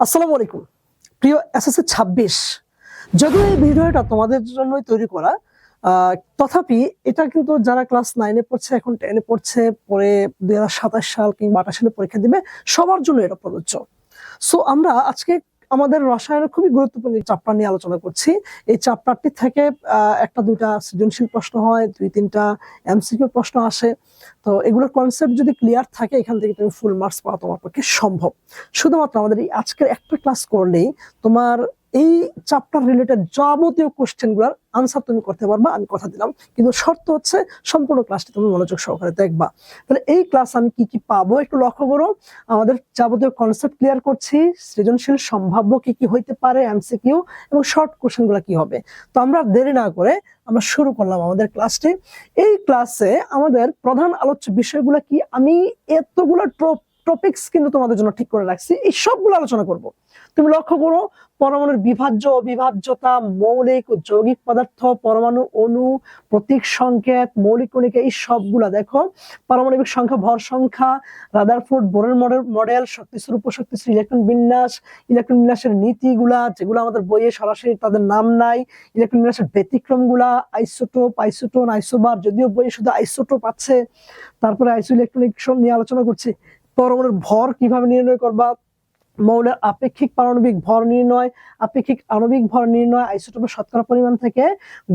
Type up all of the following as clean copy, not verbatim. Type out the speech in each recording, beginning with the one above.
আসসালামু আলাইকুম প্রিয় এসএসসি ২৬। যদিও এই ভিডিওটা তোমাদের জন্যই তৈরি করা, তথাপি এটা কিন্তু যারা ক্লাস 9-এ পড়ছে, এখন 10-এ পড়ছে, পরে 2027 সাল কিংবা 28 সালে পরীক্ষা দিবে, সবার জন্য এটা প্রযোজ্য। সো আমরা আজকে আমাদের রসায়নের খুবই গুরুত্বপূর্ণ চ্যাপ্টার নিয়ে আলোচনা করছি। এই চ্যাপ্টারটি থেকে একটা দুইটা সৃজনশীল প্রশ্ন হয়, 2-3টা এমসিকিউ প্রশ্ন আসে। তো এগুলোর কনসেপ্ট যদি ক্লিয়ার থাকে, এখান থেকে তুমি ফুল মার্কস পাওয়া তোমার পক্ষে সম্ভব। শুধুমাত্র আমাদের এই আজকের একটা ক্লাস করলেই তোমার এই চ্যাপ্টার রিলেটেড যাবতীয় কোশ্চেন গুলার আনসার তুমি করতে পারবা, আমি কথা দিলাম। কিন্তু শর্ত হচ্ছে সম্পূর্ণ ক্লাসটি তুমি মনোযোগ সহকারে দেখবা। তাহলে এই ক্লাস আমি কি কি পাবো একটু লক্ষ্য করো। আমাদের যাবতীয় কনসেপ্ট ক্লিয়ার করছি, সৃজনশীল সম্ভাব্য কি কি হইতে পারে, এমসিকিউ এবং শর্ট কোশ্চেন গুলা কি হবে। তো আমরা দেরি না করে আমরা শুরু করলাম আমাদের ক্লাসটি। এই ক্লাসে আমাদের প্রধান আলোচ্য বিষয়গুলো কি, আমি এতগুলো টপিকস কিন্তু তোমাদের জন্য ঠিক করে রাখছি, এই সবগুলো আলোচনা করব। তুমি লক্ষ্য করো, পরমাণুর বিভাজ্য, অবিভাজ্যতা, মৌলিক ও যৌগিক পদার্থ, পরমাণু, অণু, প্রতীক সংকেত, মৌলিক কণিকা, এই সবগুলা দেখো। পারমাণবিক সংখ্যা, ভর সংখ্যা, রাদারফোর্ড বোরের মডেল, শক্তিস্তর, উপশক্তিস্তর, ইলেকট্রন বিন্যাসের নীতিগুলা যেগুলো আমাদের বইয়ে সরাসরি তাদের নাম নাই, ইলেকট্রন বিন্যাসের ব্যতিক্রমগুলা, আইসোটোপ, আইসোটোন, আইসোবার, যদিও বইয়ে শুধু আইসোটোপ আছে। তারপরে আইসো ইলেকট্রনিক নিয়ে আলোচনা করছি। পরমাণুর ভর কিভাবে নির্ণয় করবা, মৌলের আপেক্ষিক পারমাণবিক ভর নির্ণয়, আপেক্ষিক আণবিক ভর নির্ণয়, আইসোটোপের শতকরা পরিমাণ থেকে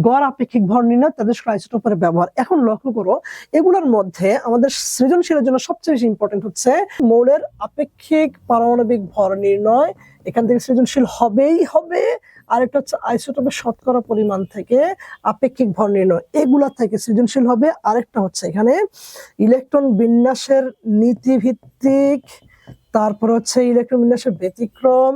গড় আপেক্ষিক ভর নির্ণয়, তেজস্ক্রিয় আইসোটোপের ব্যবহার। এখন লক্ষ্য করো, এগুলোর মধ্যে আমাদের সৃজনশীলের জন্য সবচেয়ে বেশি ইম্পর্টেন্ট হচ্ছে মৌলের আপেক্ষিক পারমাণবিক ভর নির্ণয়। এখান থেকে সৃজনশীল হবেই হবে। আরেকটা হচ্ছে আইসোটোপের শতকরা পরিমাণ থেকে আপেক্ষিক ভর নির্ণয়, এগুলা থেকে সৃজনশীল হবে। আরেকটা হচ্ছে এখানে ইলেকট্রন বিন্যাসের নীতিভিত্তিক, তারপর হচ্ছে ইলেকট্রন বিন্যাসের ব্যতিক্রম,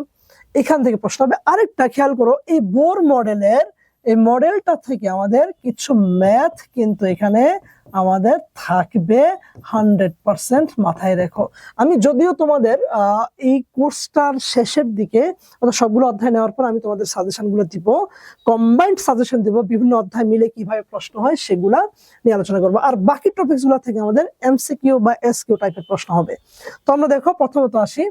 এখান থেকে প্রশ্ন হবে। আরেকটা খেয়াল করো, এই বোর মডেলের এই মডেলটা থেকে আমাদের কিছু ম্যাথ কিন্তু এখানে আমাদের থাকবে 100%, মাথায় রেখো। আমি যদিও তোমাদের এই কোর্সটার শেষের দিকে সবগুলো অধ্যায় নেওয়ার পর আমি তোমাদের সাজেশন গুলো দিব, কম্বাইন্ড সাজেশন দিব, বিভিন্ন অধ্যায় মিলে কিভাবে প্রশ্ন হয় সেগুলা নিয়ে আলোচনা করবো। আর বাকি টপিকস গুলো থেকে আমাদের এমসিকিউ বা এসকিউ টাইপের প্রশ্ন হবে। তো আমরা দেখো প্রথমত আসি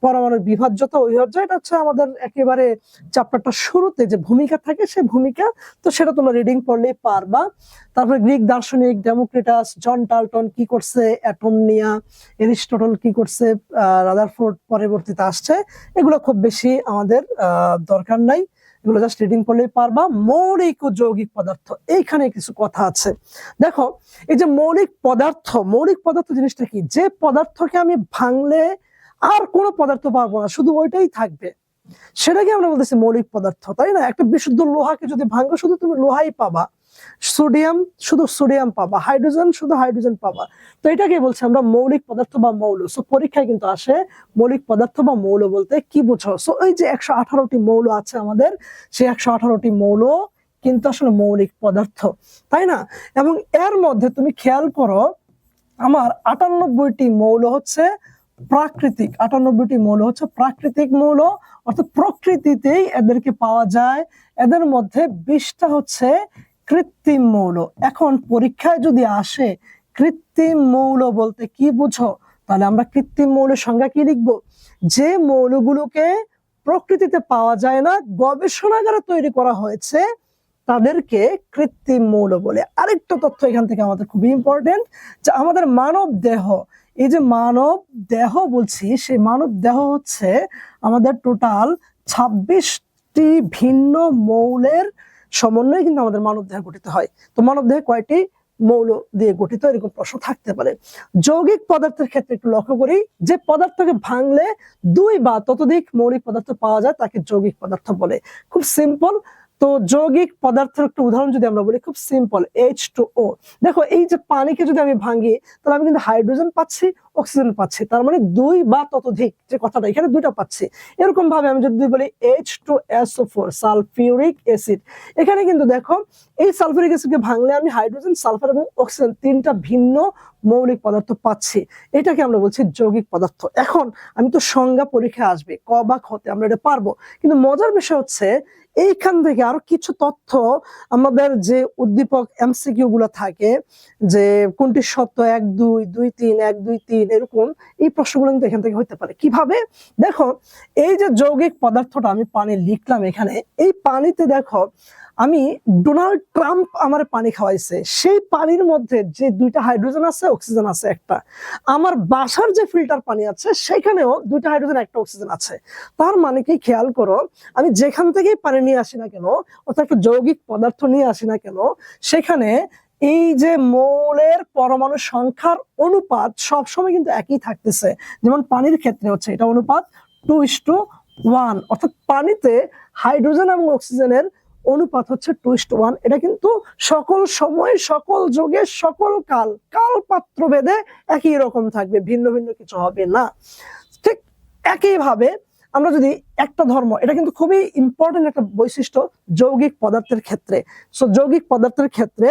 পরমাণুর বিভাজ্যতা, অবিভাজ্য। এটা হচ্ছে আমাদের একেবারে চ্যাপ্টারটা শুরুতে যে ভূমিকা থাকে, সেই ভূমিকা, তো সেটা তোমরা রিডিং পড়লেই পারবা। তারপরে গ্রিক দার্শনিক ডেমোক্রিটাস, জন ডাল্টন কি করছে অ্যাটম নিয়া, এরিস্টটল কি করছে, রাদারফোর্ড পরবর্তীতে আসছে, এগুলো খুব বেশি আমাদের দরকার নাই, এগুলো জাস্ট রিডিং করলেই পারবা। মৌলিক ও যৌগিক পদার্থ, এইখানে কিছু কথা আছে। দেখো, এই যে মৌলিক পদার্থ জিনিসটা কি, যে পদার্থকে আমি ভাঙলে আর কোনো পদার্থ পারবো না, শুধু ওইটাই থাকবে, সেটাকে আমরা বলতেছি মৌলিক পদার্থ, তাই না? একটা বিশুদ্ধ লোহাকে যদি ভাঙো, শুধু তুমি লোহাই পাবা, সোডিয়াম শুধু সোডিয়াম পাবা, হাইড্রোজেন শুধু হাইড্রোজেন পাবা। তো এটাকে বলছি আমরা মৌলিক পদার্থ বা মৌল। সো পরীক্ষায় কিন্তু আসে মৌলিক পদার্থ বা মৌল বলতে কি বুঝো। সো এই যে 118টি মৌল আছে আমাদের, সেই 118টি মৌল কিন্তু আসলে মৌলিক পদার্থ, তাই না? এবং এর মধ্যে তুমি খেয়াল করো, আমার 98টি মৌল হচ্ছে প্রাকৃতিক, 98টি মৌল হচ্ছে প্রাকৃতিক মৌল, অর্থাৎ প্রকৃতিতেই এদেরকে পাওয়া যায়। এদের মধ্যে 20টা হচ্ছে কৃত্রিম মৌল। এখন পরীক্ষায় যদি আসে কৃত্রিম মৌল বলতে কি বুঝো, তাহলে আমরা কৃত্রিম মৌলের সংজ্ঞা কি লিখবো? যে মৌলগুলোকে প্রকৃতিতে পাওয়া যায় না, গবেষণাগারে তৈরি করা হয়েছে, তাদেরকে কৃত্রিম মৌল বলে। আরেকটা তথ্য এখান থেকে আমাদের খুবই ইম্পর্টেন্ট, যে আমাদের মানব দেহ, এই যে মানব দেহ বলছি, সেই মানব দেহ হচ্ছে আমাদের টোটাল 26টি ভিন্ন মৌলের সমন্বয়ে কিন্তু আমাদের মানব দেহ গঠিত হয়। তো মানব দেহে কয়টি মৌল দিয়ে গঠিত, এরকম প্রশ্ন থাকতে পারে। যৌগিক পদার্থের ক্ষেত্রে একটু লক্ষ্য করি, যে পদার্থকে ভাঙলে 2 বা ততোধিক মৌলিক পদার্থ পাওয়া যায়, তাকে যৌগিক পদার্থ বলে। খুব সিম্পল। তো যৌগিক পদার্থের একটা উদাহরণ যদি আমরা বলি, খুব সিম্পল, H2O। দেখো, এই যে পানিকে যদি আমি ভাঙি, তাহলে আমি কিন্তু হাইড্রোজেন পাচ্ছি, অক্সিজেন পাচ্ছি, তার মানে 2 বা ততোধিক, যে কথাটা এখানে 2টা পাচ্ছি। এরকম ভাবে আমি যদি বলি H2SO4, সালফিউরিক অ্যাসিড, এখানে কিন্তু দেখো এই সালফিউরিক অ্যাসিডকে ভাঙলে আমি হাইড্রোজেন, সালফার এবং অক্সিজেন 3টা ভিন্ন মৌলিক পদার্থ পাচ্ছি, এটাকে আমরা বলছি যৌগিক পদার্থ। এখন আমি তো সংজ্ঞা পরীক্ষা আসবে, ক বা খতে আমরা এটা পারবো, কিন্তু মজার বিষয় হচ্ছে এইখান থেকে আরো কিছু তথ্য আমাদের যে উদ্দীপক এমসিকিউ গুলো থাকে, যে কোনটি সত্য 1 2 2 3 1 2 3 হাইড্রোজিন, এরকম এই প্রশ্নগুলো কিন্তু এখান থেকে হতে পারে। কিভাবে? দেখো, এই যে যৌগিক পদার্থটা আমি পানি লিখলাম এখানে, এই পানিতে দেখো আমি ডোনাল্ড ট্রাম্প আমার পানি খাওয়াইছে, সেই পানির মধ্যে যে দুইটা হাইড্রোজেন আছে, অক্সিজেন আছে একটা। আমার বাসার যে ফিল্টার পানি আছে সেখানেও দুইটা হাইড্রোজেন একটা অক্সিজেন আছে। তার মানে কি, খেয়াল করো, আমি যেখান থেকেই পানি নিয়ে আসি না কেন, অর্থাৎ একটা যৌগিক পদার্থ নিয়ে আসি না কেন, সেখানে এই যে মৌলের পরমাণু সংখ্যার অনুপাত সবসময় কিন্তু একই থাকতেছে। যেমন পানির ক্ষেত্রে হচ্ছে এটা অনুপাত 2:1, অর্থাৎ পানিতে হাইড্রোজেন এবং অক্সিজেনের অনুপাত হচ্ছে 2:1। এটা কিন্তু সকল সময়, সকল যুগে, সকল কাল পাত্র ভেদে একই রকম থাকবে, ভিন্ন ভিন্ন কিছু হবে না। ঠিক একইভাবে আমরা যদি একটা ধর্ম, এটা কিন্তু খুবই ইম্পর্টেন্ট একটা বৈশিষ্ট্য যৌগিক পদার্থের ক্ষেত্রে। সো যৌগিক পদার্থের ক্ষেত্রে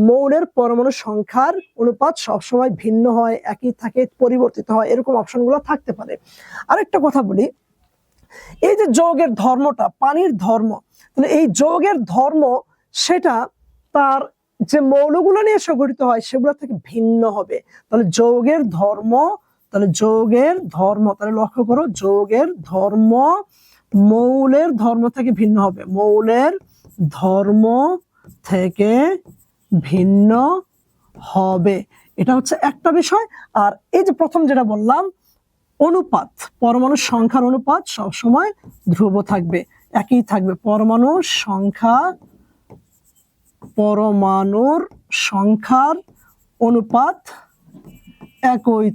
মৌলের পরমাণু সংখ্যার অনুপাত সবসময় ভিন্ন হয়, একই থাকে, পরিবর্তিত হয়, এরকম অপশনগুলো থাকতে পারে। আরেকটা কথা বলি, এই যে যৌগের ধর্মটা, পানির ধর্ম, তাহলে এই যৌগের ধর্ম সেটা তার যে মৌলগুলো নিয়ে সংগঠিত হয় সেগুলো থেকে ভিন্ন হবে। তাহলে যৌগের ধর্ম, তাহলে লক্ষ্য করো, যৌগের ধর্ম মৌলের ধর্ম থেকে ভিন্ন হবে, মৌলের ধর্ম থেকে ভিন্ন হবে। এটা হচ্ছে একটা বিষয়। আর এই যে প্রথম যেটা বললাম, অনুপাত, পরমাণুর সংখ্যার অনুপাত সবসময় ধ্রুব থাকবে, একই থাকবে। পরমাণুর সংখ্যার অনুপাত একই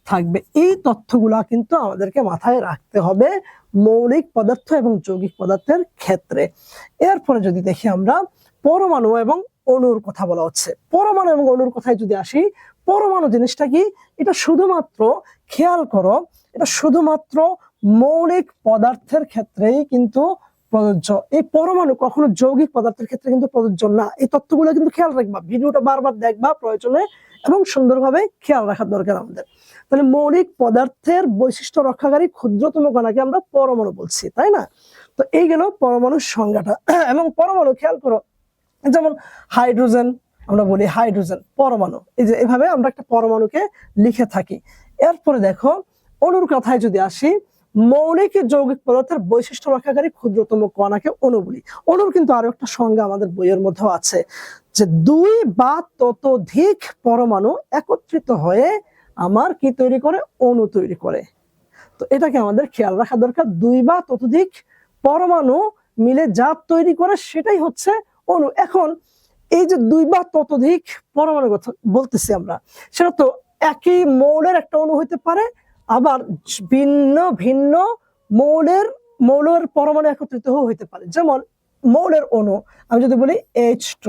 থাকবে। এই তথ্যগুলা কিন্তু আমাদেরকে মাথায় রাখতে হবে মৌলিক পদার্থ এবং যৌগিক পদার্থের ক্ষেত্রে। এরপরে যদি দেখি আমরা পরমাণু এবং অণুর কথা বলা হচ্ছে। পরমাণু এবং অণুর কথায় যদি আসি, পরমাণু জিনিসটা কি, এটা শুধুমাত্র, খেয়াল করো, এটা শুধুমাত্র মৌলিক পদার্থের ক্ষেত্রেই কিন্তু প্রযোজ্য। এই পরমাণু কখনো যৌগিক পদার্থের ক্ষেত্রে কিন্তু প্রযোজ্য না। এই তথ্যগুলো কিন্তু খেয়াল রাখবা, ভিডিওটা বারবার দেখবা প্রয়োজনে, এবং সুন্দরভাবে খেয়াল রাখার দরকার আমাদের। তাহলে মৌলিক পদার্থের বৈশিষ্ট্য রক্ষাকারী ক্ষুদ্রতম কণাকে আমরা পরমাণু বলছি, তাই না? তো এই গেল পরমাণুর সংজ্ঞাটা। এবং পরমাণু, খেয়াল করো, যেমন হাইড্রোজেন, আমরা বলি হাইড্রোজেন পরমাণু, এই যে এভাবে আমরা একটা পরমাণুকে লিখে থাকি। এরপরে দেখো অণুর কথায় যদি আসি, মৌলিক যৌগিক পদার্থের বৈশিষ্ট্য রক্ষাকারী ক্ষুদ্রতম কণাকে অণু বলি। অণুর কিন্তু আরো একটা সংজ্ঞা আমাদের বইয়ের মধ্যেও আছে, যে দুই বা ততোধিক পরমাণু একত্রিত হয়ে আমার কি তৈরি করে, অণু তৈরি করে। তো এটাকে আমাদের খেয়াল রাখা দরকার, দুই বা ততোধিক পরমাণু মিলে যা তৈরি করে সেটাই হচ্ছে অণু। এখন এই যে দুই বা ততোধিক পরমাণুর কথা বলতেছি আমরা, সেটা তো একই মৌলের একটা অণু হইতে পারে, আবার ভিন্ন ভিন্ন মৌলের পরমাণু একত্রিত হইতে পারে। যেমন মৌলের অণু আমি যদি বলি H2,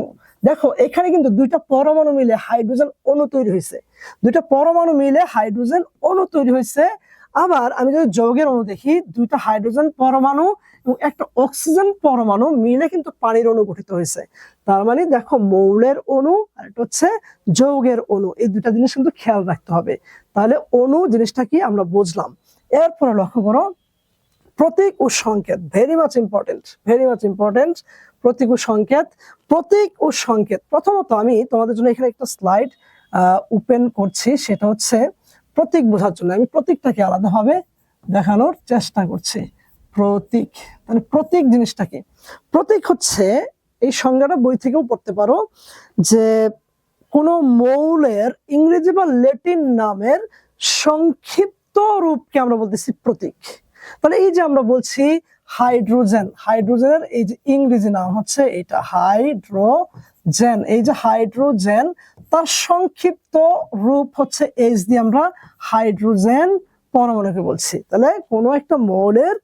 দেখো এখানে কিন্তু দুইটা পরমাণু মিলে হাইড্রোজেন অণু তৈরি হয়েছে, আবার আমি যদি যৌগের অণু দেখি, দুইটা হাইড্রোজেন পরমাণু এবং একটা অক্সিজেন পরমাণু মিলে কিন্তু পানির অণু গঠিত হয়েছে। তার মানে দেখো, মৌলের অণু আর এটা হচ্ছে যৌগের অণু, এই দুইটা জিনিস কিন্তু খেয়াল রাখতে হবে। তাহলে অণু জিনিসটা কি আমরা বুঝলাম। এরপরে লক্ষ্য করো, প্রতীক ও সংকেত, ভেরি মাচ ইম্পর্টেন্ট। প্রতীক ও সংকেত, প্রথমত আমি তোমাদের জন্য এখানে একটা স্লাইড ওপেন করছি, সেটা হচ্ছে প্রতীক বোঝার জন্য। আমি প্রতীকটাকে আলাদাভাবে দেখানোর চেষ্টা করছি। প্রতীক, মানে প্রতীক জিনিসটা কি? প্রতীক হচ্ছে, এই সংজ্ঞাটা বই থেকেও পড়তে পারো, যে কোন মৌলের ইংরেজি বা ল্যাটিন নামের সংক্ষিপ্ত রূপকে আমরা বলতেছি প্রতীক। তাহলে এই যে আমরা বলছি হাইড্রোজেনের এই যে ইংরেজি নাম হচ্ছে এটা হাইড্রোজেন, এই যে হাইড্রোজেন, তার সংক্ষিপ্ত রূপ হচ্ছে H দিয়ে আমরা হাইড্রোজেন পরমাণুকে বলছি। তাহলে কোনো একটা মৌলের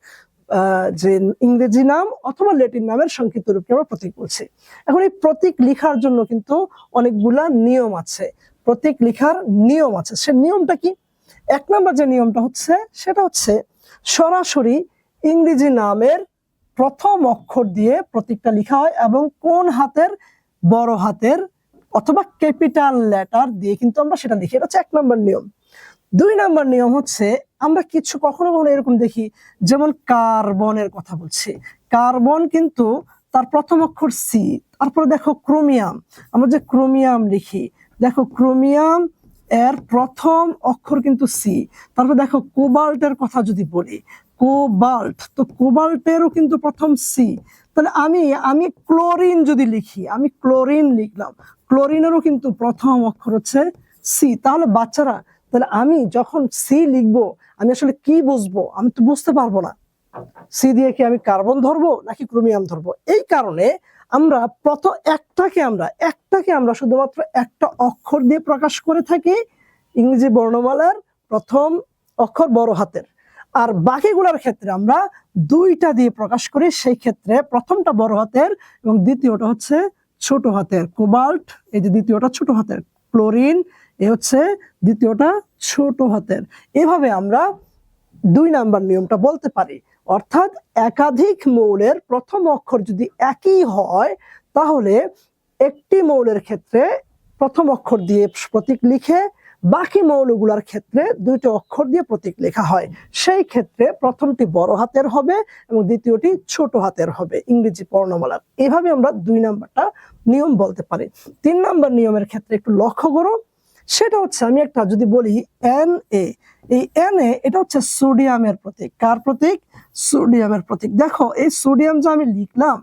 যে ইংরেজি নাম অথবা ল্যাটিন নামের সংক্ষিপ্ত রূপকে আমরা প্রতীক বলছি। এখন এই প্রতীক লেখার জন্য কিন্তু অনেকগুলা নিয়ম আছে, সে নিয়মটা কি? এক নম্বর যে নিয়মটা হচ্ছে, সেটা হচ্ছে সরাসরি ইংরেজি নামের প্রথম অক্ষর দিয়ে প্রতীকটা লেখা হয়, এবং কোন হাতের, বড় হাতের অথবা ক্যাপিটাল লেটার দিয়ে কিন্তু আমরা সেটা লিখি। এটা হচ্ছে এক নম্বর নিয়ম। দুই নম্বর নিয়ম হচ্ছে, আমরা কিছু কখনো কখনো এরকম দেখি, যেমন কার্বনের কথা বলছি, কার্বন কিন্তু তার প্রথম অক্ষর সি, তারপরে দেখো ক্রোমিয়াম, আমরা যে ক্রোমিয়াম লিখি, দেখো ক্রোমিয়াম এর প্রথম অক্ষর কিন্তু সি। তারপর দেখো কোবাল্টের কথা যদি বলি, কোবাল্ট, তো কোবাল্টেরও কিন্তু প্রথম সি। তাহলে আমি ক্লোরিন যদি লিখি, আমি ক্লোরিন লিখলাম, ক্লোরিনেরও কিন্তু প্রথম অক্ষর হচ্ছে সি। তাহলে বাচ্চারা, তাহলে আমি যখন সি লিখবো আমি আসলে কি বুঝবো? আমি তো বুঝতে পারবো না সি দিয়ে কি আমি কার্বন ধরবো নাকি ক্রোমিয়াম ধরবো। এই কারণে আমরা প্রথম একটাকে আমরা শুধুমাত্র একটা অক্ষর দিয়ে প্রকাশ করে থাকি, ইংরেজি বর্ণমালার প্রথম অক্ষর বড় হাতের। আর বাকিগুলোর ক্ষেত্রে আমরা দুইটা দিয়ে প্রকাশ করি। সেই ক্ষেত্রে প্রথমটা বড় হাতের এবং দ্বিতীয়টা হচ্ছে ছোট হাতের। কোবাল্ট, এই যে দ্বিতীয়টা ছোট হাতের, ক্লোরিন এ হচ্ছে দ্বিতীয়টা ছোট হাতের। এভাবে আমরা 2 নাম্বার নিয়মটা বলতে পারি। অর্থাৎ একাধিক মৌলের প্রথম অক্ষর যদি একই হয় তাহলে একটি মৌলের ক্ষেত্রে প্রথম অক্ষর দিয়ে প্রতীক লিখে বাকি মৌলগুলোর ক্ষেত্রে দুইটা অক্ষর দিয়ে প্রতীক লেখা হয়। সেই ক্ষেত্রে প্রথমটি বড় হাতের হবে এবং দ্বিতীয়টি ছোট হাতের হবে ইংরেজি বর্ণমালার। এভাবে আমরা 2 নাম্বারটা নিয়ম বলতে পারি। 3 নাম্বার নিয়মের ক্ষেত্রে একটু লক্ষ্য করো, সেটা হচ্ছে আমি একটা যদি বলি এন এ, এই এন এ এটা হচ্ছে সোডিয়ামের প্রতীক। কার প্রতীক? সোডিয়ামের প্রতীক। দেখো এই সোডিয়াম যে আমি লিখলাম,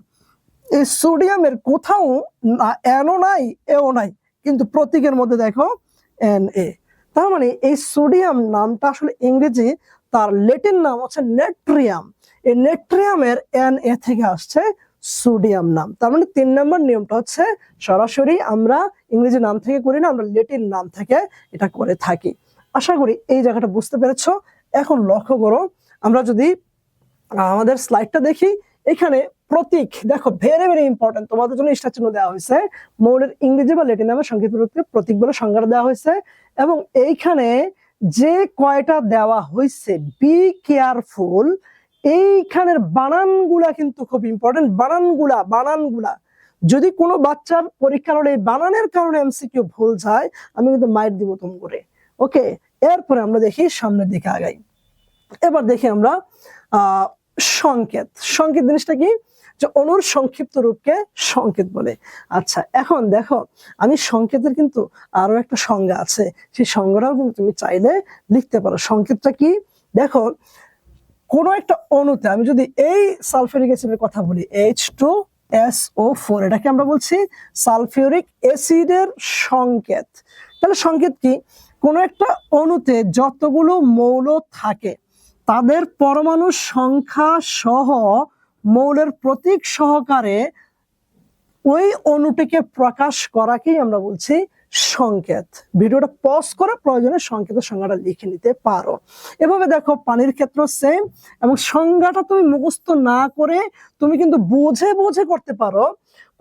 এই সোডিয়ামের কোথাও এনও নাই এও নাই, কিন্তু প্রতীকের মধ্যে দেখো এন এ। তার মানে এই সোডিয়াম নামটা আসলে ইংরেজি, তার ল্যাটিন নাম হচ্ছে নেট্রিয়াম। এই নেট্রিয়ামের এন এ থেকে আসছে সোডিয়াম নাম। তার মানে 3 নাম্বার নিয়মটা হচ্ছে সরাসরি আমরা ইংরেজি নাম থেকে করি না, আমরা ল্যাটিন নাম থেকে এটা করে থাকি। আশা করি এই জায়গাটা বুঝতে পেরেছো। এখন লক্ষ্য করো, আমরা যদি আমাদের স্লাইডটা দেখি, এখানে প্রতীক দেখো, ভেরি ভেরি ইম্পর্টেন্ট, তোমাদের জন্য স্টার চিহ্ন দেওয়া হয়েছে। মৌলের ইংরেজি বা ল্যাটিন নামের সংক্ষিপ্ত রূপে প্রতীক বলে সংজ্ঞা দেওয়া হয়েছে। এবং এইখানে যে কয়টা দেওয়া হয়েছে, বি কেয়ারফুল, এইখানের বানানগুলা কিন্তু খুব ইম্পর্টেন্ট। বানানগুলা যদি কোনো বাচ্চার পরীক্ষার হলে বানানের কারণে এমসিকিউ ভুল যায়, আমি কিন্তু মাইর দিব তুমি করে। ওকে, এরপরে আমরা দেখি সামনের দিকে আগাই। এবার দেখি আমরা সংকেত। সংকেত জিনিসটা কি? যে অণুর সংক্ষিপ্ত রূপকে সংকেত বলে। আচ্ছা, এখন দেখো আমি সংকেতের কিন্তু আরো একটা সংজ্ঞা আছে, সেই সংজ্ঞাটাও কিন্তু তুমি চাইলে লিখতে পারো। সংকেতটা কি? দেখো কোন একটা অণুতে আমি যদি এই সালফিউরিক অ্যাসিডের কথা বলি, H2SO4, এটাকে আমরা বলছি সালফিউরিক অ্যাসিডের সংকেত। তাহলে সংকেত কি? কোন একটা অণুতে যতগুলো মৌল থাকে তাদের পরমাণু সংখ্যা সহ মৌলের প্রতীক সহকারে ওই অণুটিকে প্রকাশ করাকেই আমরা বলছি সংকেত। ভিডিওটা পজ করে প্রয়োজনে সংকেতের সংজ্ঞাটা লিখে নিতে পারো। এভাবে দেখো পানির ক্ষেত্র সেম, এবং সংজ্ঞাটা তুমি মুখস্থ না করে তুমি কিন্তু বুঝে বুঝে করতে পারো।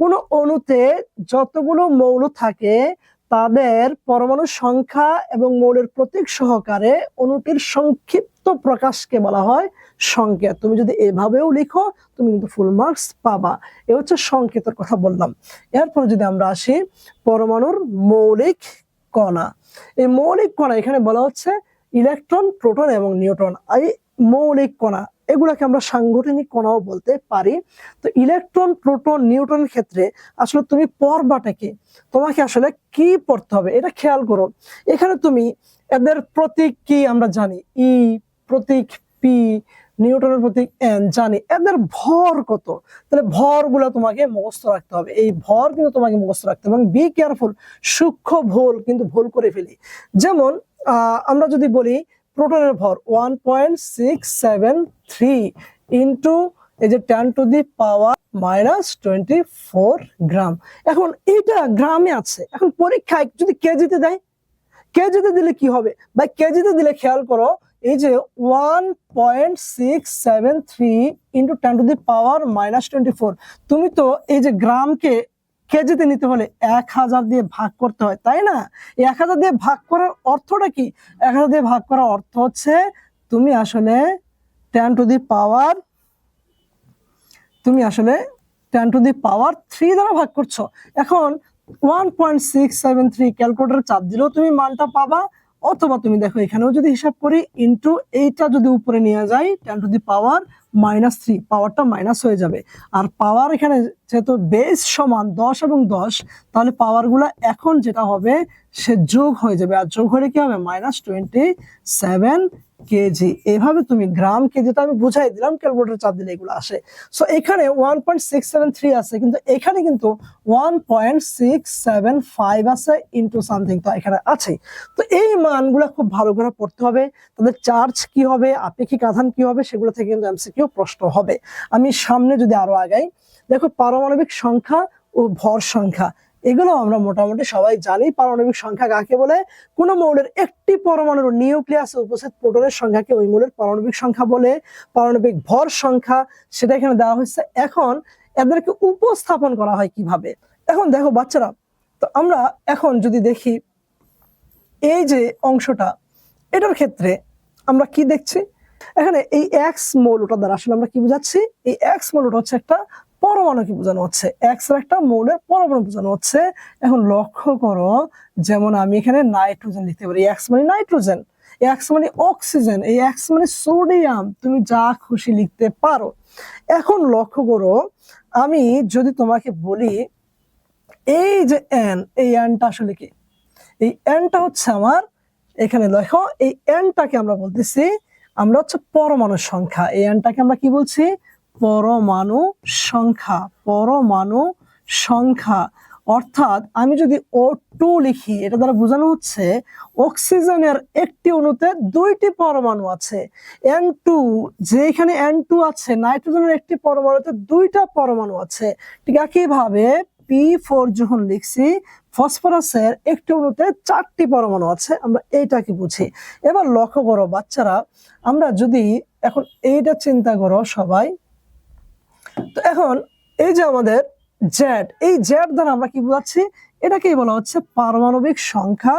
কোন অণুতে যতগুলো মৌল থাকে তাদের পরমাণু সংখ্যা এবং মৌলের প্রতীক সহকারে অণুটির সংক্ষিপ্ত প্রকাশকে বলা হয় সংকেত। তুমি যদি এভাবেও লিখো তুমি কিন্তু ফুল মার্কস পাবা। এ হচ্ছে সংকেতের কথা বললাম। এরপর যদি আমরা আসি পরমাণুর মৌলিক কণা, এই মৌলিক কণা এখানে বলা হচ্ছে ইলেকট্রন, প্রোটন এবং নিউট্রন। এই মৌলিক কণা এগুলাকে আমরা সাংগঠনিক কণাও বলতে পারি। তো ইলেকট্রন, প্রোটন, নিউট্রনের ক্ষেত্রে আসলে তুমি পড়বাটাকে, তোমাকে আসলে কি পড়তে হবে এটা খেয়াল করো। এখানে তুমি এদের প্রতীক কি আমরা জানি, ই প্রতীক পি, নিউটনের প্রতীক এন জানি, এদের ভর কত, তাহলে ভর গুলো তোমাকে মুখস্থ রাখতে হবে। এই ভর কিন্তু তোমাকে মুখস্থ রাখতে হবে। এবং বি কেয়ারফুল, সূক্ষ্ম ভুল কিন্তু ভুল করে ফেলি। যেমন আমরা যদি বলি প্রোটনের ভর 1.673 ইন্টু এই যে 10⁻⁻24 গ্রাম। এখন এটা গ্রামে আছে, এখন পরীক্ষায় যদি কেজিতে দেয়, কেজিতে দিলে কি হবে? বা কেজিতে দিলে খেয়াল করো, এই যে 1.673 ইন্টু 10⁻⁻24, তুমি তো এই যে গ্রামকে কেজিতে নিতে হলে 1000 দিয়ে ভাগ করতে হয়, তাই না? এই 1000 দিয়ে ভাগ করার অর্থটা কি? 1000 দিয়ে ভাগ করার অর্থ হচ্ছে তুমি আসলে 10⁻3 দ্বারা ভাগ করছো। এখন 1.673 ক্যালকুলেটরে চাপ দিলেও তুমি মানটা পাবা, অথবা তুমি দেখো এখানেও যদি হিসাব করি ইনটু এইটা যদি উপরে নিয়ে যাই 10⁻³ পাওয়ারটা মাইনাস হয়ে যাবে। আর পাওয়ার এখানে যেহেতু বেস সমান 10 এবং 10, তাহলে পাওয়ারগুলো এখন যেটা হবে সে যোগ হয়ে যাবে, আর যোগ হলে কি হবে -27 কেজি। এভাবে তুমি গ্রাম কেজিটা আমি বুঝাই দিলাম, ক্যালকুলেটর চাপ দিলে এগুলো আসে। সো এখানে 1.673 আছে, কিন্তু এখানে কিন্তু 1.675 আছে ইনটু সামথিং, তো এখানে আছে। তো এই মানগুলো খুব ভালো করে পড়তে হবে। তাদের চার্জ কি হবে, আপেক্ষিক আধান কি হবে, সেগুলো থেকে কিন্তু এমসিকিউ প্রশ্ন হবে। আমি সামনে যদি আরো আগাই, দেখো পারমাণবিক সংখ্যা ও ভর সংখ্যা, এগুলো আমরা মোটামুটি সবাই জানি। পারমাণবিক সংখ্যা কাকে বলে? কোন মৌলের একটি পরমাণুর নিউক্লিয়াসে উপস্থিত প্রোটনের সংখ্যাকে ওই মৌলের পারমাণবিক সংখ্যা বলে। পারমাণবিক ভর সংখ্যা সেটা এখানে দেওয়া হয়েছে। এখন এদেরকে উপস্থাপন করা হয় কিভাবে? এখন দেখো বাচ্চারা, তো আমরা এখন যদি দেখি এই যে অংশটা, এটার ক্ষেত্রে আমরা কি দেখছি? এখানে এই এক্স মৌলটা দ্বারা আসলে আমরা কি বোঝাচ্ছি? এই এক্স মৌলটা হচ্ছে একটা পরমাণুকে বোঝানো হচ্ছে, এক্স এর একটা মৌলের পরমাণু বোঝানো হচ্ছে। এখন লক্ষ্য করো, যেমন আমি এখানে নাইট্রোজেন লিখতে পারি, এক্স মানে নাইট্রোজেন, এক্স মানে অক্সিজেন, এই এক্স মানে সোডিয়াম, তুমি যা খুশি লিখতে পারো। এখন লক্ষ্য করো, আমি যদি তোমাকে বলি এই যে এন, এই এনটা আসলে কি? এই এনটা হচ্ছে আমার, এখানে দেখো এই এনটাকে আমরা বলতেছি, আমরা হচ্ছে পরমাণু সংখ্যা। এই এনটাকে আমরা কি বলছি? পরমাণু সংখ্যা, পরমাণু সংখ্যা। অর্থাৎ আমি যদি O2 লিখি, এটা দ্বারা বোঝানো হচ্ছে অক্সিজেনের একটি অণুতে 2টি পরমাণু আছে। N2, যেখানে N2 আছে, নাইট্রোজেনের একটি পরমাণুতে 2টা পরমাণু আছে। ঠিক একইভাবে P4 যখন লিখছি, ফসফরাসের একটি অণুতে 4টি পরমাণু আছে। আমরা এইটাকে বুঝি। এবার লক্ষ্য করো বাচ্চারা, আমরা যদি এখন এইটা চিন্তা করো সবাই, তো এখন এই যে আমাদের জেড, এই জেড দ্বারা আমরা কি বোঝাচ্ছি? এটাকেই বলা হচ্ছে পারমাণবিক সংখ্যা